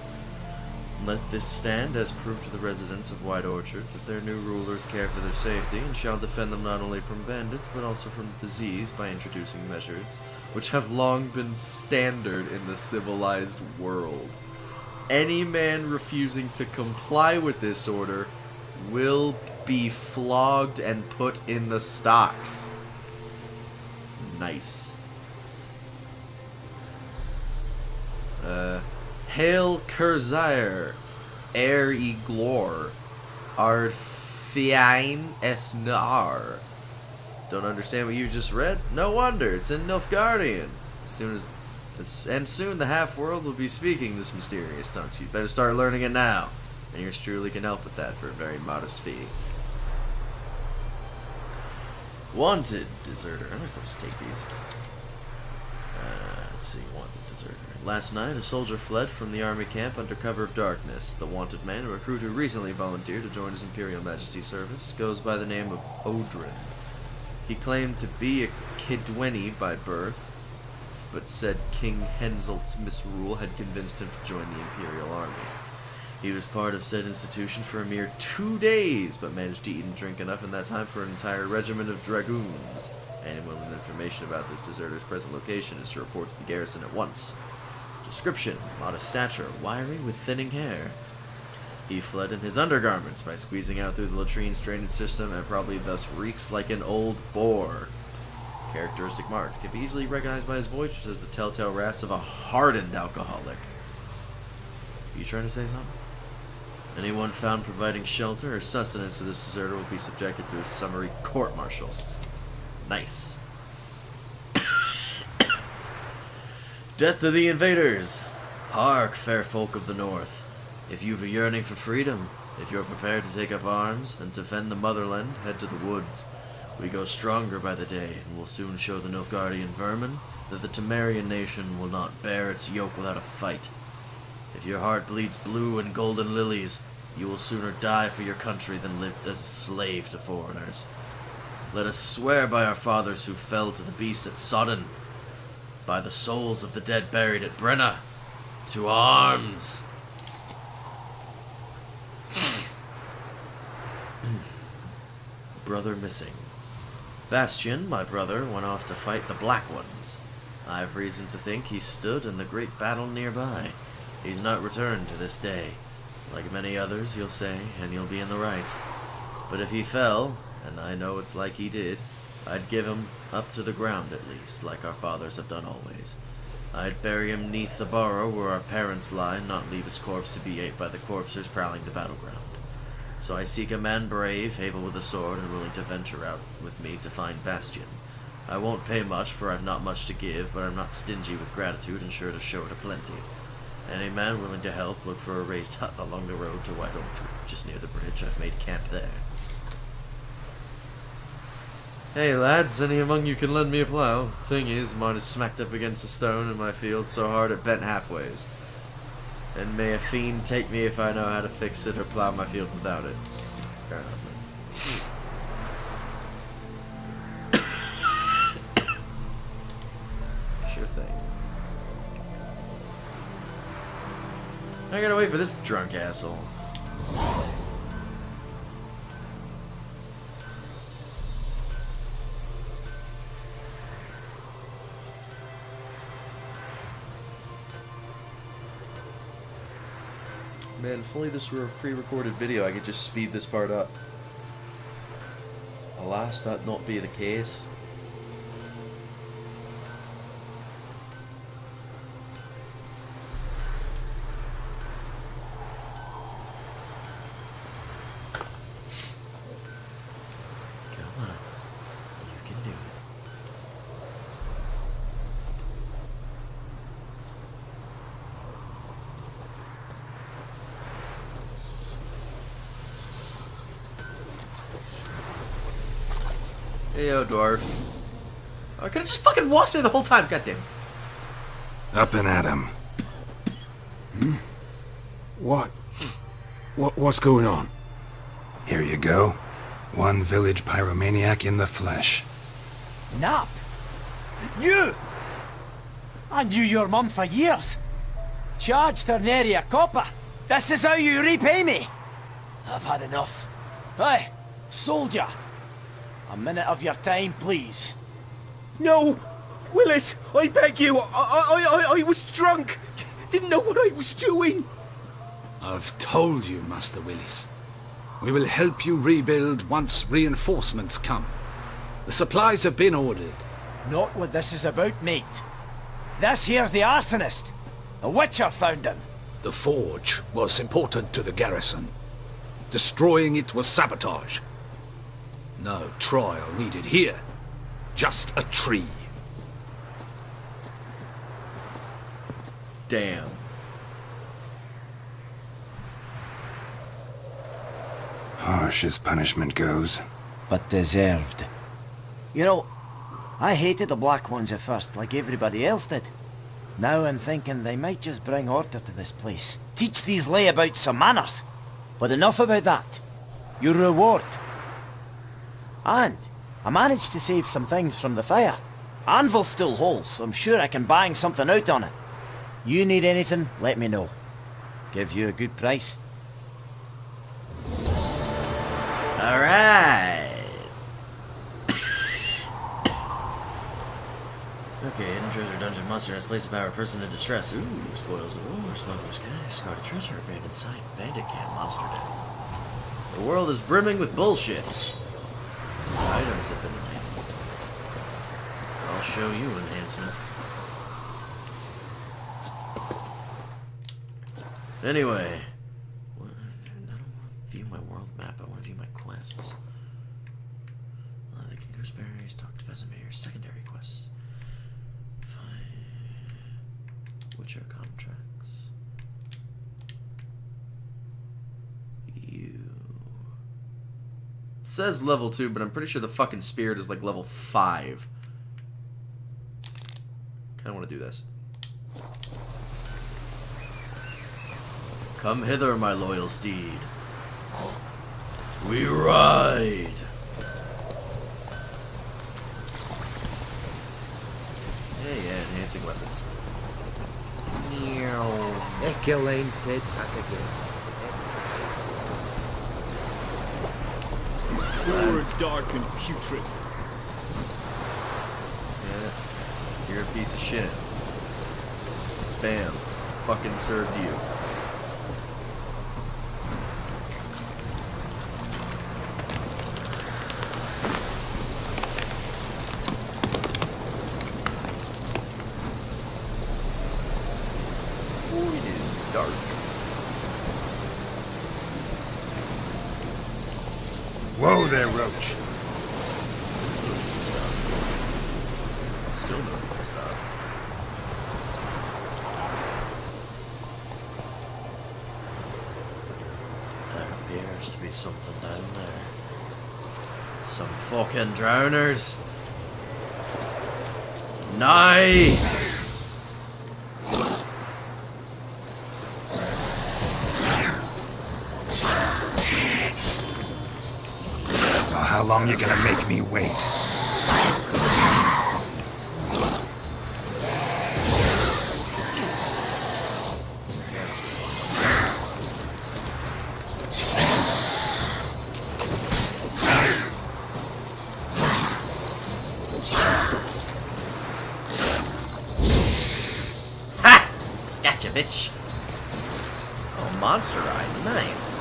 Let this stand as proof to the residents of White Orchard that their new rulers care for their safety and shall defend them not only from bandits but also from disease by introducing measures which have long been standard in the civilized world. Any man refusing to comply with this order will be flogged and put in the stocks. Nice. Hail Kurzire, Er I Glor, Arthiain Esnar. Don't understand what you just read? No wonder, it's in Nilfgaardian. Soon the half-world will be speaking this mysterious tongue, so you better start learning it now. And yours truly can help with that for a very modest fee. Wanted deserter. I might just take these. Let's see, wanted deserter. Last night, a soldier fled from the army camp under cover of darkness. The wanted man, a recruit who recently volunteered to join His Imperial Majesty's service, goes by the name of Odrin. He claimed to be a Kidweni by birth, but said King Henselt's misrule had convinced him to join the Imperial Army. He was part of said institution for a mere 2 days, but managed to eat and drink enough in that time for an entire regiment of dragoons. Anyone with information about this deserter's present location is to report to the garrison at once. Description: modest stature, wiry with thinning hair. He fled in his undergarments by squeezing out through the latrine's drainage system and probably thus reeks like an old boar. Characteristic marks can be easily recognized by his voice, which has the telltale rasp of a hardened alcoholic. You trying to say something? Anyone found providing shelter or sustenance to this deserter will be subjected to a summary court-martial. Nice. Death to the invaders! Hark, fair folk of the north. If you've a yearning for freedom, if you're prepared to take up arms and defend the motherland, head to the woods. We go stronger by the day, and will soon show the Nilfgaardian vermin that the Temerian nation will not bear its yoke without a fight. If your heart bleeds blue and golden lilies, you will sooner die for your country than live as a slave to foreigners. Let us swear by our fathers who fell to the beasts at Sodden, by the souls of the dead buried at Brenna, to arms! Brother missing. Bastion, my brother, went off to fight the Black Ones. I have reason to think he stood in the great battle nearby. He's not returned to this day. Like many others, you'll say, and you'll be in the right. But if he fell, and I know it's like he did, I'd give him up to the ground at least, like our fathers have done always. I'd bury him neath the burrow where our parents lie, and not leave his corpse to be ate by the corpsers prowling the battleground. So I seek a man brave, able with a sword, and willing to venture out with me to find Bastion. I won't pay much, for I've not much to give, but I'm not stingy with gratitude and sure to show it aplenty. Any man willing to help, look for a raised hut along the road to White Orchard, just near the bridge. I've made camp there. Hey lads, any among you can lend me a plow? Thing is, mine is smacked up against a stone in my field so hard it bent halfways. And may a fiend take me if I know how to fix it or plow my field without it. Fair enough. Sure thing. I gotta wait for this drunk asshole. Man, if only this were a pre-recorded video, I could just speed this part up. Alas, that not be the case. Heyo, dwarf. I could've just fucking walked there the whole time, goddamn. Up and at 'em. What's going on? Here you go. One village pyromaniac in the flesh. Nap? You! I knew your mum for years. Charged her nary a copper. This is how you repay me. I've had enough. Hey, soldier. A minute of your time, please. No! Willis, I beg you, I was drunk. Didn't know what I was doing. I've told you, Master Willis. We will help you rebuild once reinforcements come. The supplies have been ordered. Not what this is about, mate. This here's the arsonist. A witcher found him. The forge was important to the garrison. Destroying it was sabotage. No trial needed here. Just a tree. Damn. Harsh as punishment goes. But deserved. You know, I hated the Black Ones at first, like everybody else did. Now I'm thinking they might just bring order to this place. Teach these layabouts some manners. But enough about that. Your reward. And I managed to save some things from the fire. Anvil's still whole, so I'm sure I can bang something out on it. You need anything, let me know. Give you a good price. Alright. Okay, hidden treasure, dungeon, monster has place of power, person in distress. Ooh, spoils of war, smuggler's cash, discarded treasure, abandoned site, bandit camp, monster den. The world is brimming with bullshit. Items have been enhanced. I'll show you enhancement. Anyway. I don't want to view my world map, I want to view my quests. The King Gooseberries, talk to Vesemir, secondary quests. Which are contracts? You. It says level 2, but I'm pretty sure the fucking spirit is like level 5. Kinda wanna do this. Come hither, my loyal steed. We ride! Yeah, enhancing weapons. Ecolated back again. You're dark and putrid. Yeah, you're a piece of shit. Bam. Fucking served you. Dark. Whoa there, Roach. Still moving stuff. There appears to be something down there. Some fucking drowners. Nay! How long you gonna make me wait? Ha! Gotcha, bitch. Oh, monster ride. Nice.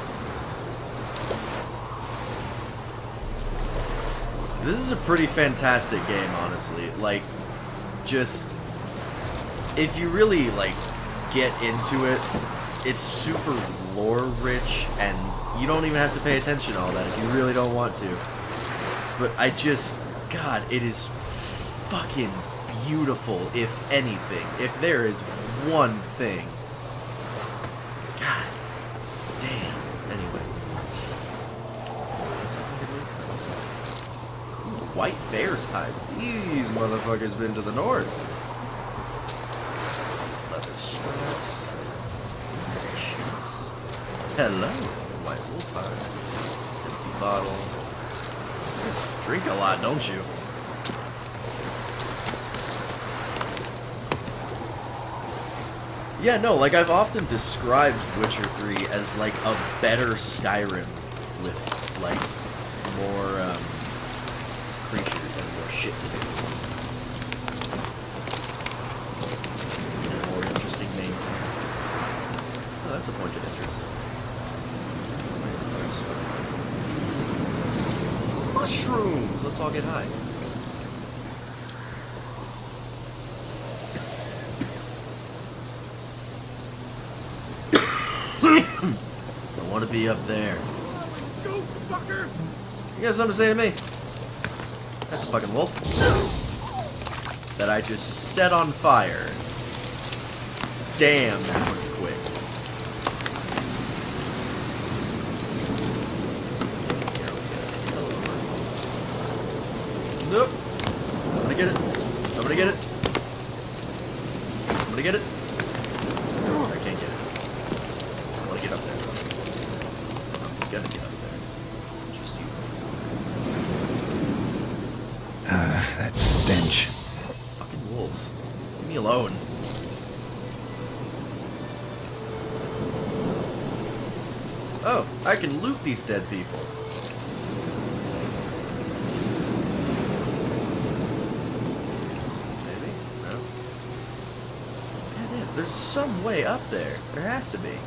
This is a pretty fantastic game, honestly. Like, just... if you really, like, get into it, it's super lore-rich, and you don't even have to pay attention to all that if you really don't want to. But I just... God, it is fucking beautiful, if anything. If there is one thing. God damn. Anyway. white bear's hide. These motherfuckers been to the north. Leather straps. What's that chest? Hello, white wolf hide. Empty bottle. You guys drink a lot, don't you? Yeah, no, like I've often described Witcher 3 as like a better Skyrim with like more creatures and more shit to do. And a more interesting main character. Oh, that's a point of interest. Mushrooms! Let's all get high. I want to be up there. Go, fucker! You got something to say to me? That's a fucking wolf. That I just set on fire. Damn, that was quick. Nope. I'm gonna get it. I'm gonna get it. I'm gonna get it. No, I can't get it. I wanna get up there. I'm gonna get up there. Just you. That stench. Fucking wolves. Leave me alone. Oh, I can loot these dead people. Maybe? No? Goddamn, there's some way up there. There has to be.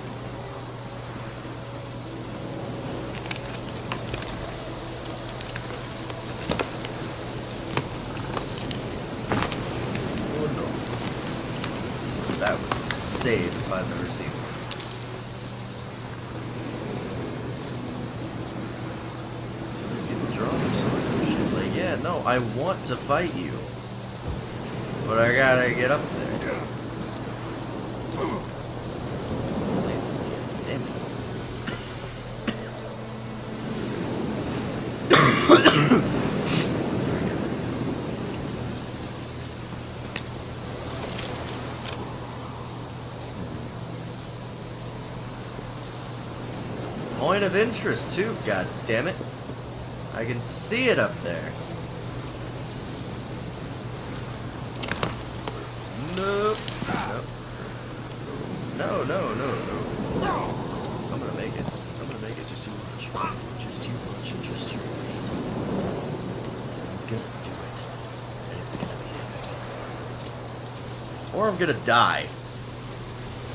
Oh no. That was a save if I've ever seen one. Yeah, no, I want to fight you. But I gotta get up there. Please. Damn It's a point of interest too, god damn it. I can see it up there. Nope. Nope. No, no, no, no. I'm gonna make it. I'm gonna make it. Just you watch. Just you watch and just you wait. I'm gonna do it. And it's gonna be epic. Or I'm gonna die.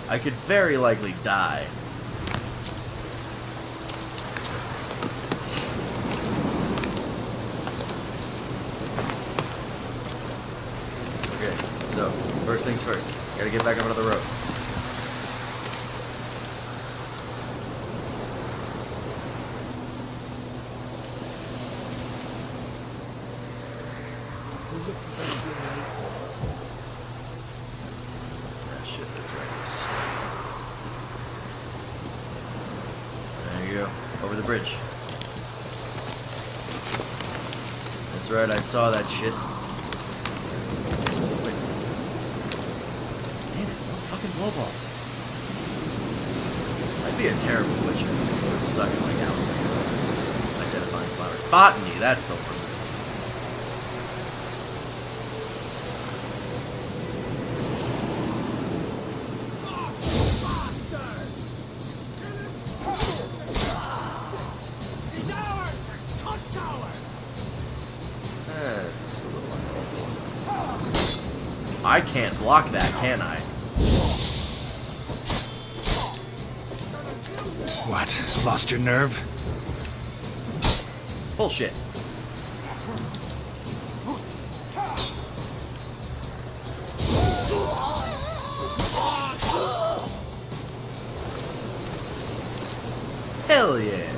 I could very likely die. So, first things first, gotta get back onto the road. Ah, shit, that's right. There you go, over the bridge. That's right, I saw that shit. Blowballs. I'd be a terrible witcher. I would suck at like identifying flowers. Botany, that's the word. That's a little uncomfortable. I can't block that, can I? What? Lost your nerve? Bullshit. Hell yeah.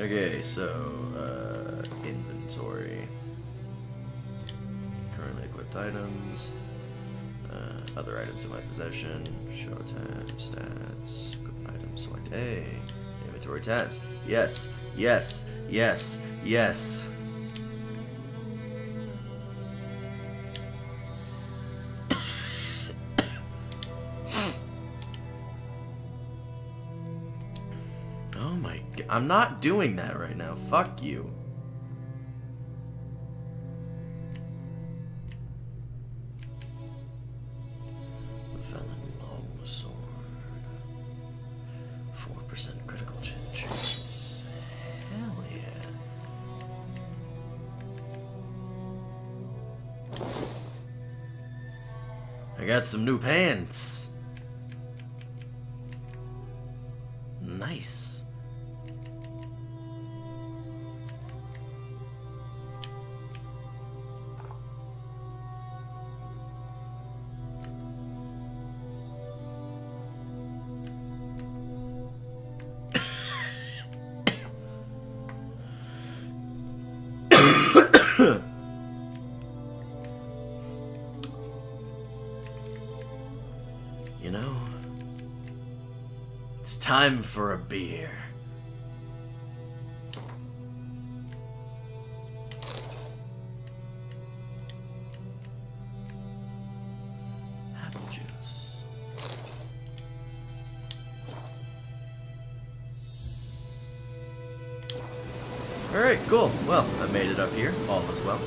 Okay, so, inventory. Currently equipped items. Other items in my possession. Show tab, stats. Equipment items, select A. Inventory tabs. Yes, yes, yes, yes. Oh my god. I'm not doing that right now. Fuck you. Felon longsword. 4% critical chance. Hell yeah. I got some new pants. Nice. You know, it's time for a beer. Apple juice. Alright, cool. Well, I made it up here. All is well.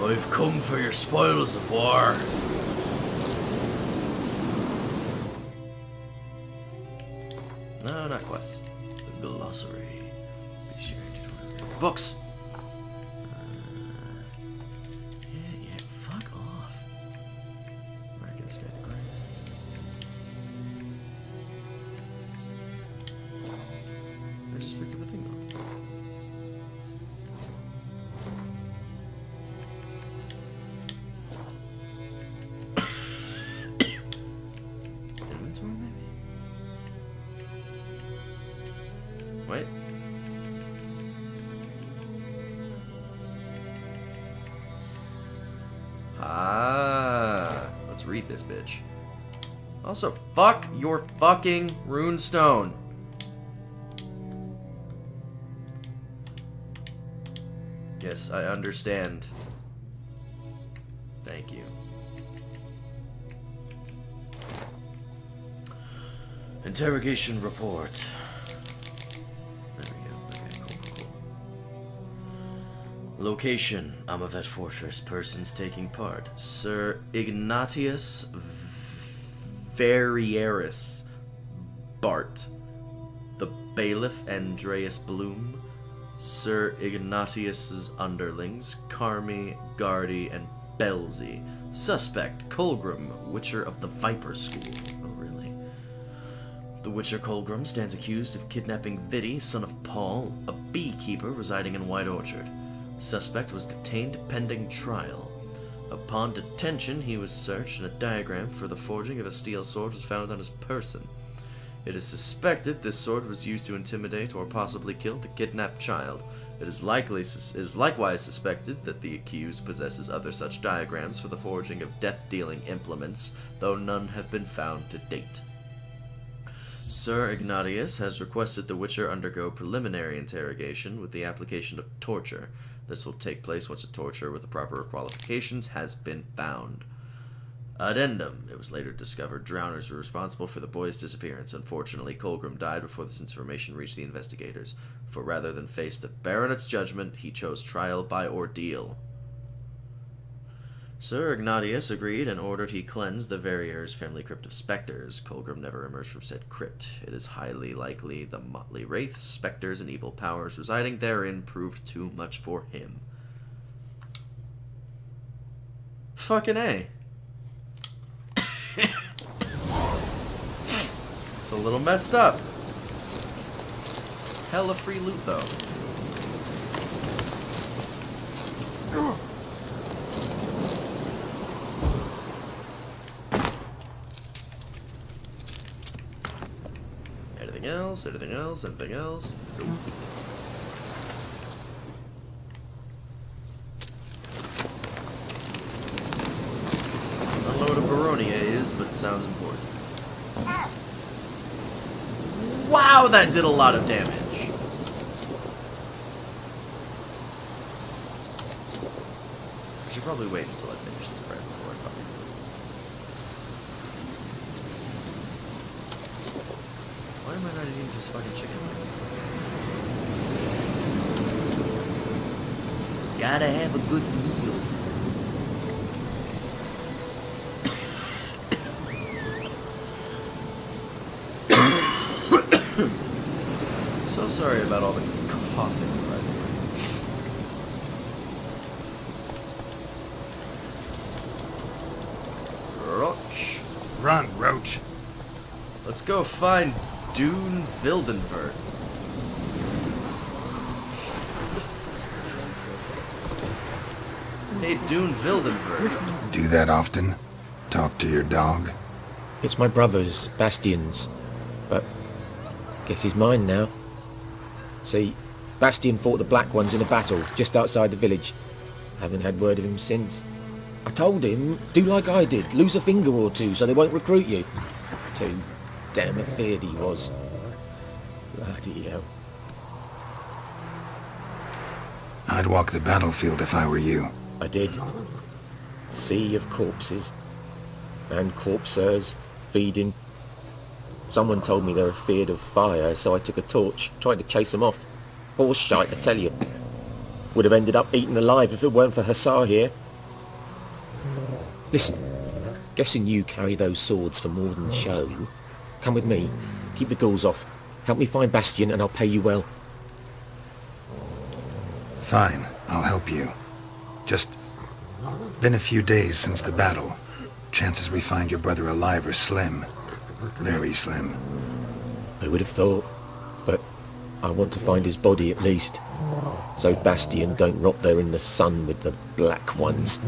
I've come for your spoils of war. No, not quests. The glossary. Be sure to books. Yeah, fuck off. Where can this guy go? I just picked up a thing though. Wait. Ah, let's read this bitch. Also, fuck your fucking runestone. Yes, I understand. Thank you. Interrogation report. Location, Amavet Fortress. Persons taking part: Sir Ignatius Verrieris Bart, the bailiff Andreas Bloom, Sir Ignatius's underlings Carmi, Gardy, and Belzy. Suspect Colgrim, Witcher of the Viper School. Oh, really? The Witcher Colgrim stands accused of kidnapping Viddy, son of Paul, a beekeeper residing in White Orchard. Suspect was detained pending trial. Upon detention, he was searched and a diagram for the forging of a steel sword was found on his person. It is suspected this sword was used to intimidate or possibly kill the kidnapped child. It is likewise suspected that the accused possesses other such diagrams for the forging of death-dealing implements, though none have been found to date. Sir Ignatius has requested the Witcher undergo preliminary interrogation with the application of torture. This will take place once a torturer with the proper qualifications has been found. Addendum. It was later discovered drowners were responsible for the boy's disappearance. Unfortunately, Colgrim died before this information reached the investigators, for rather than face the baronet's judgment, he chose trial by ordeal. Sir Ignatius agreed and ordered he cleanse the Verrier's family crypt of specters. Colgrim never emerged from said crypt. It is highly likely the motley wraiths, specters, and evil powers residing therein proved too much for him. Fucking A. It's a little messed up. Hella free loot, though. Anything else? Anything else? Anything else? Nope. That sounds important. Wow, that did a lot of damage. I should probably wait until I finish this bread before I fucking do it. Why am I not eating just fucking chicken? Gotta have a good meal. So sorry about all the coughing, by the way. Roach. Run, Roach. Let's go find Dune Wildenberg. Hey, Dune Wildenberg. Do that often? Talk to your dog? It's my brother's, Bastian's, but guess he's mine now. See, Bastian fought the Black Ones in a battle just outside the village. Haven't had word of him since. I told him, do like I did, lose a finger or two so they won't recruit you. Too damn afeard he was. Bloody hell. I'd walk the battlefield if I were you. I did. Sea of corpses. And corpsers, feeding. Someone told me they were feared of fire, so I took a torch, tried to chase them off. Horse shite, I tell you. Would have ended up eaten alive if it weren't for Hussar here. Listen, guessing you carry those swords for more than show. Come with me, keep the ghouls off. Help me find Bastian and I'll pay you well. Fine, I'll help you. Just been a few days since the battle. Chances we find your brother alive are slim. Very slim. I would have thought, but I want to find his body at least. So Bastian don't rot there in the sun with the Black Ones.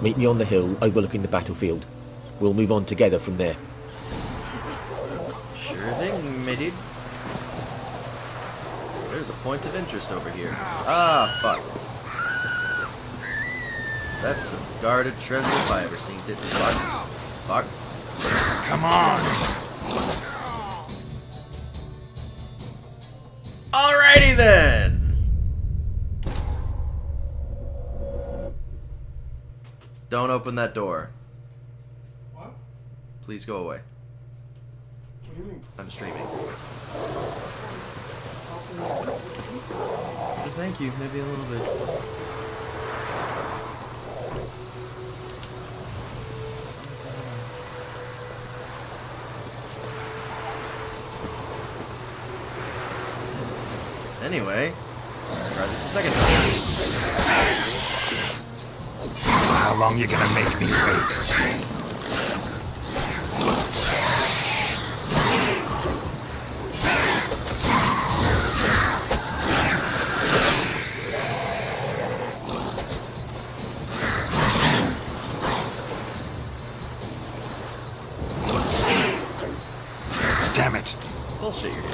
Meet me on the hill overlooking the battlefield. We'll move on together from there. Sure thing, matey. There's a point of interest over here. Ah, fuck. That's some guarded treasure if I ever seen it. Fuck. Fuck. Come on! Alrighty then! Don't open that door. What? Please go away. What do you mean? I'm streaming. Thank you, maybe a little bit. Anyway, let's try this a second time. How long you gonna make me wait? Damn it. Bullshit you're doing.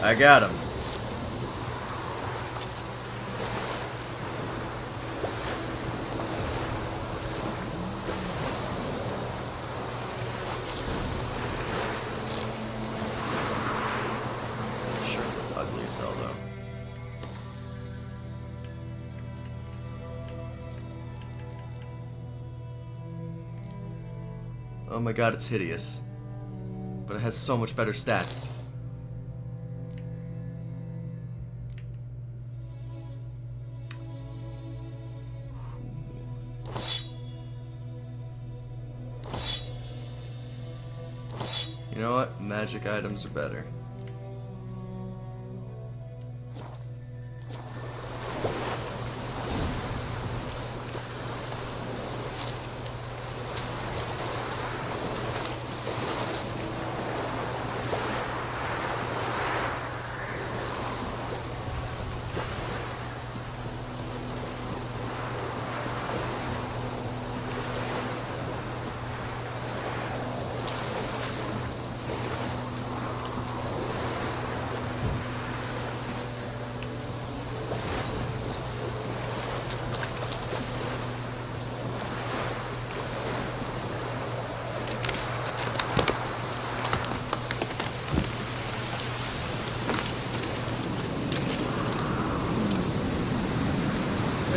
I got him. Sure looked ugly as hell though. Oh my god, it's hideous. But it has so much better stats. You know what? Magic items are better.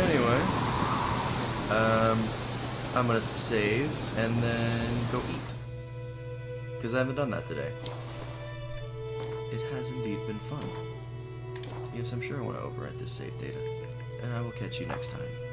anyway, I'm gonna save and then go eat. Because I haven't done that today. It has indeed been fun. Yes, I'm sure I want to overwrite this save data. And I will catch you next time.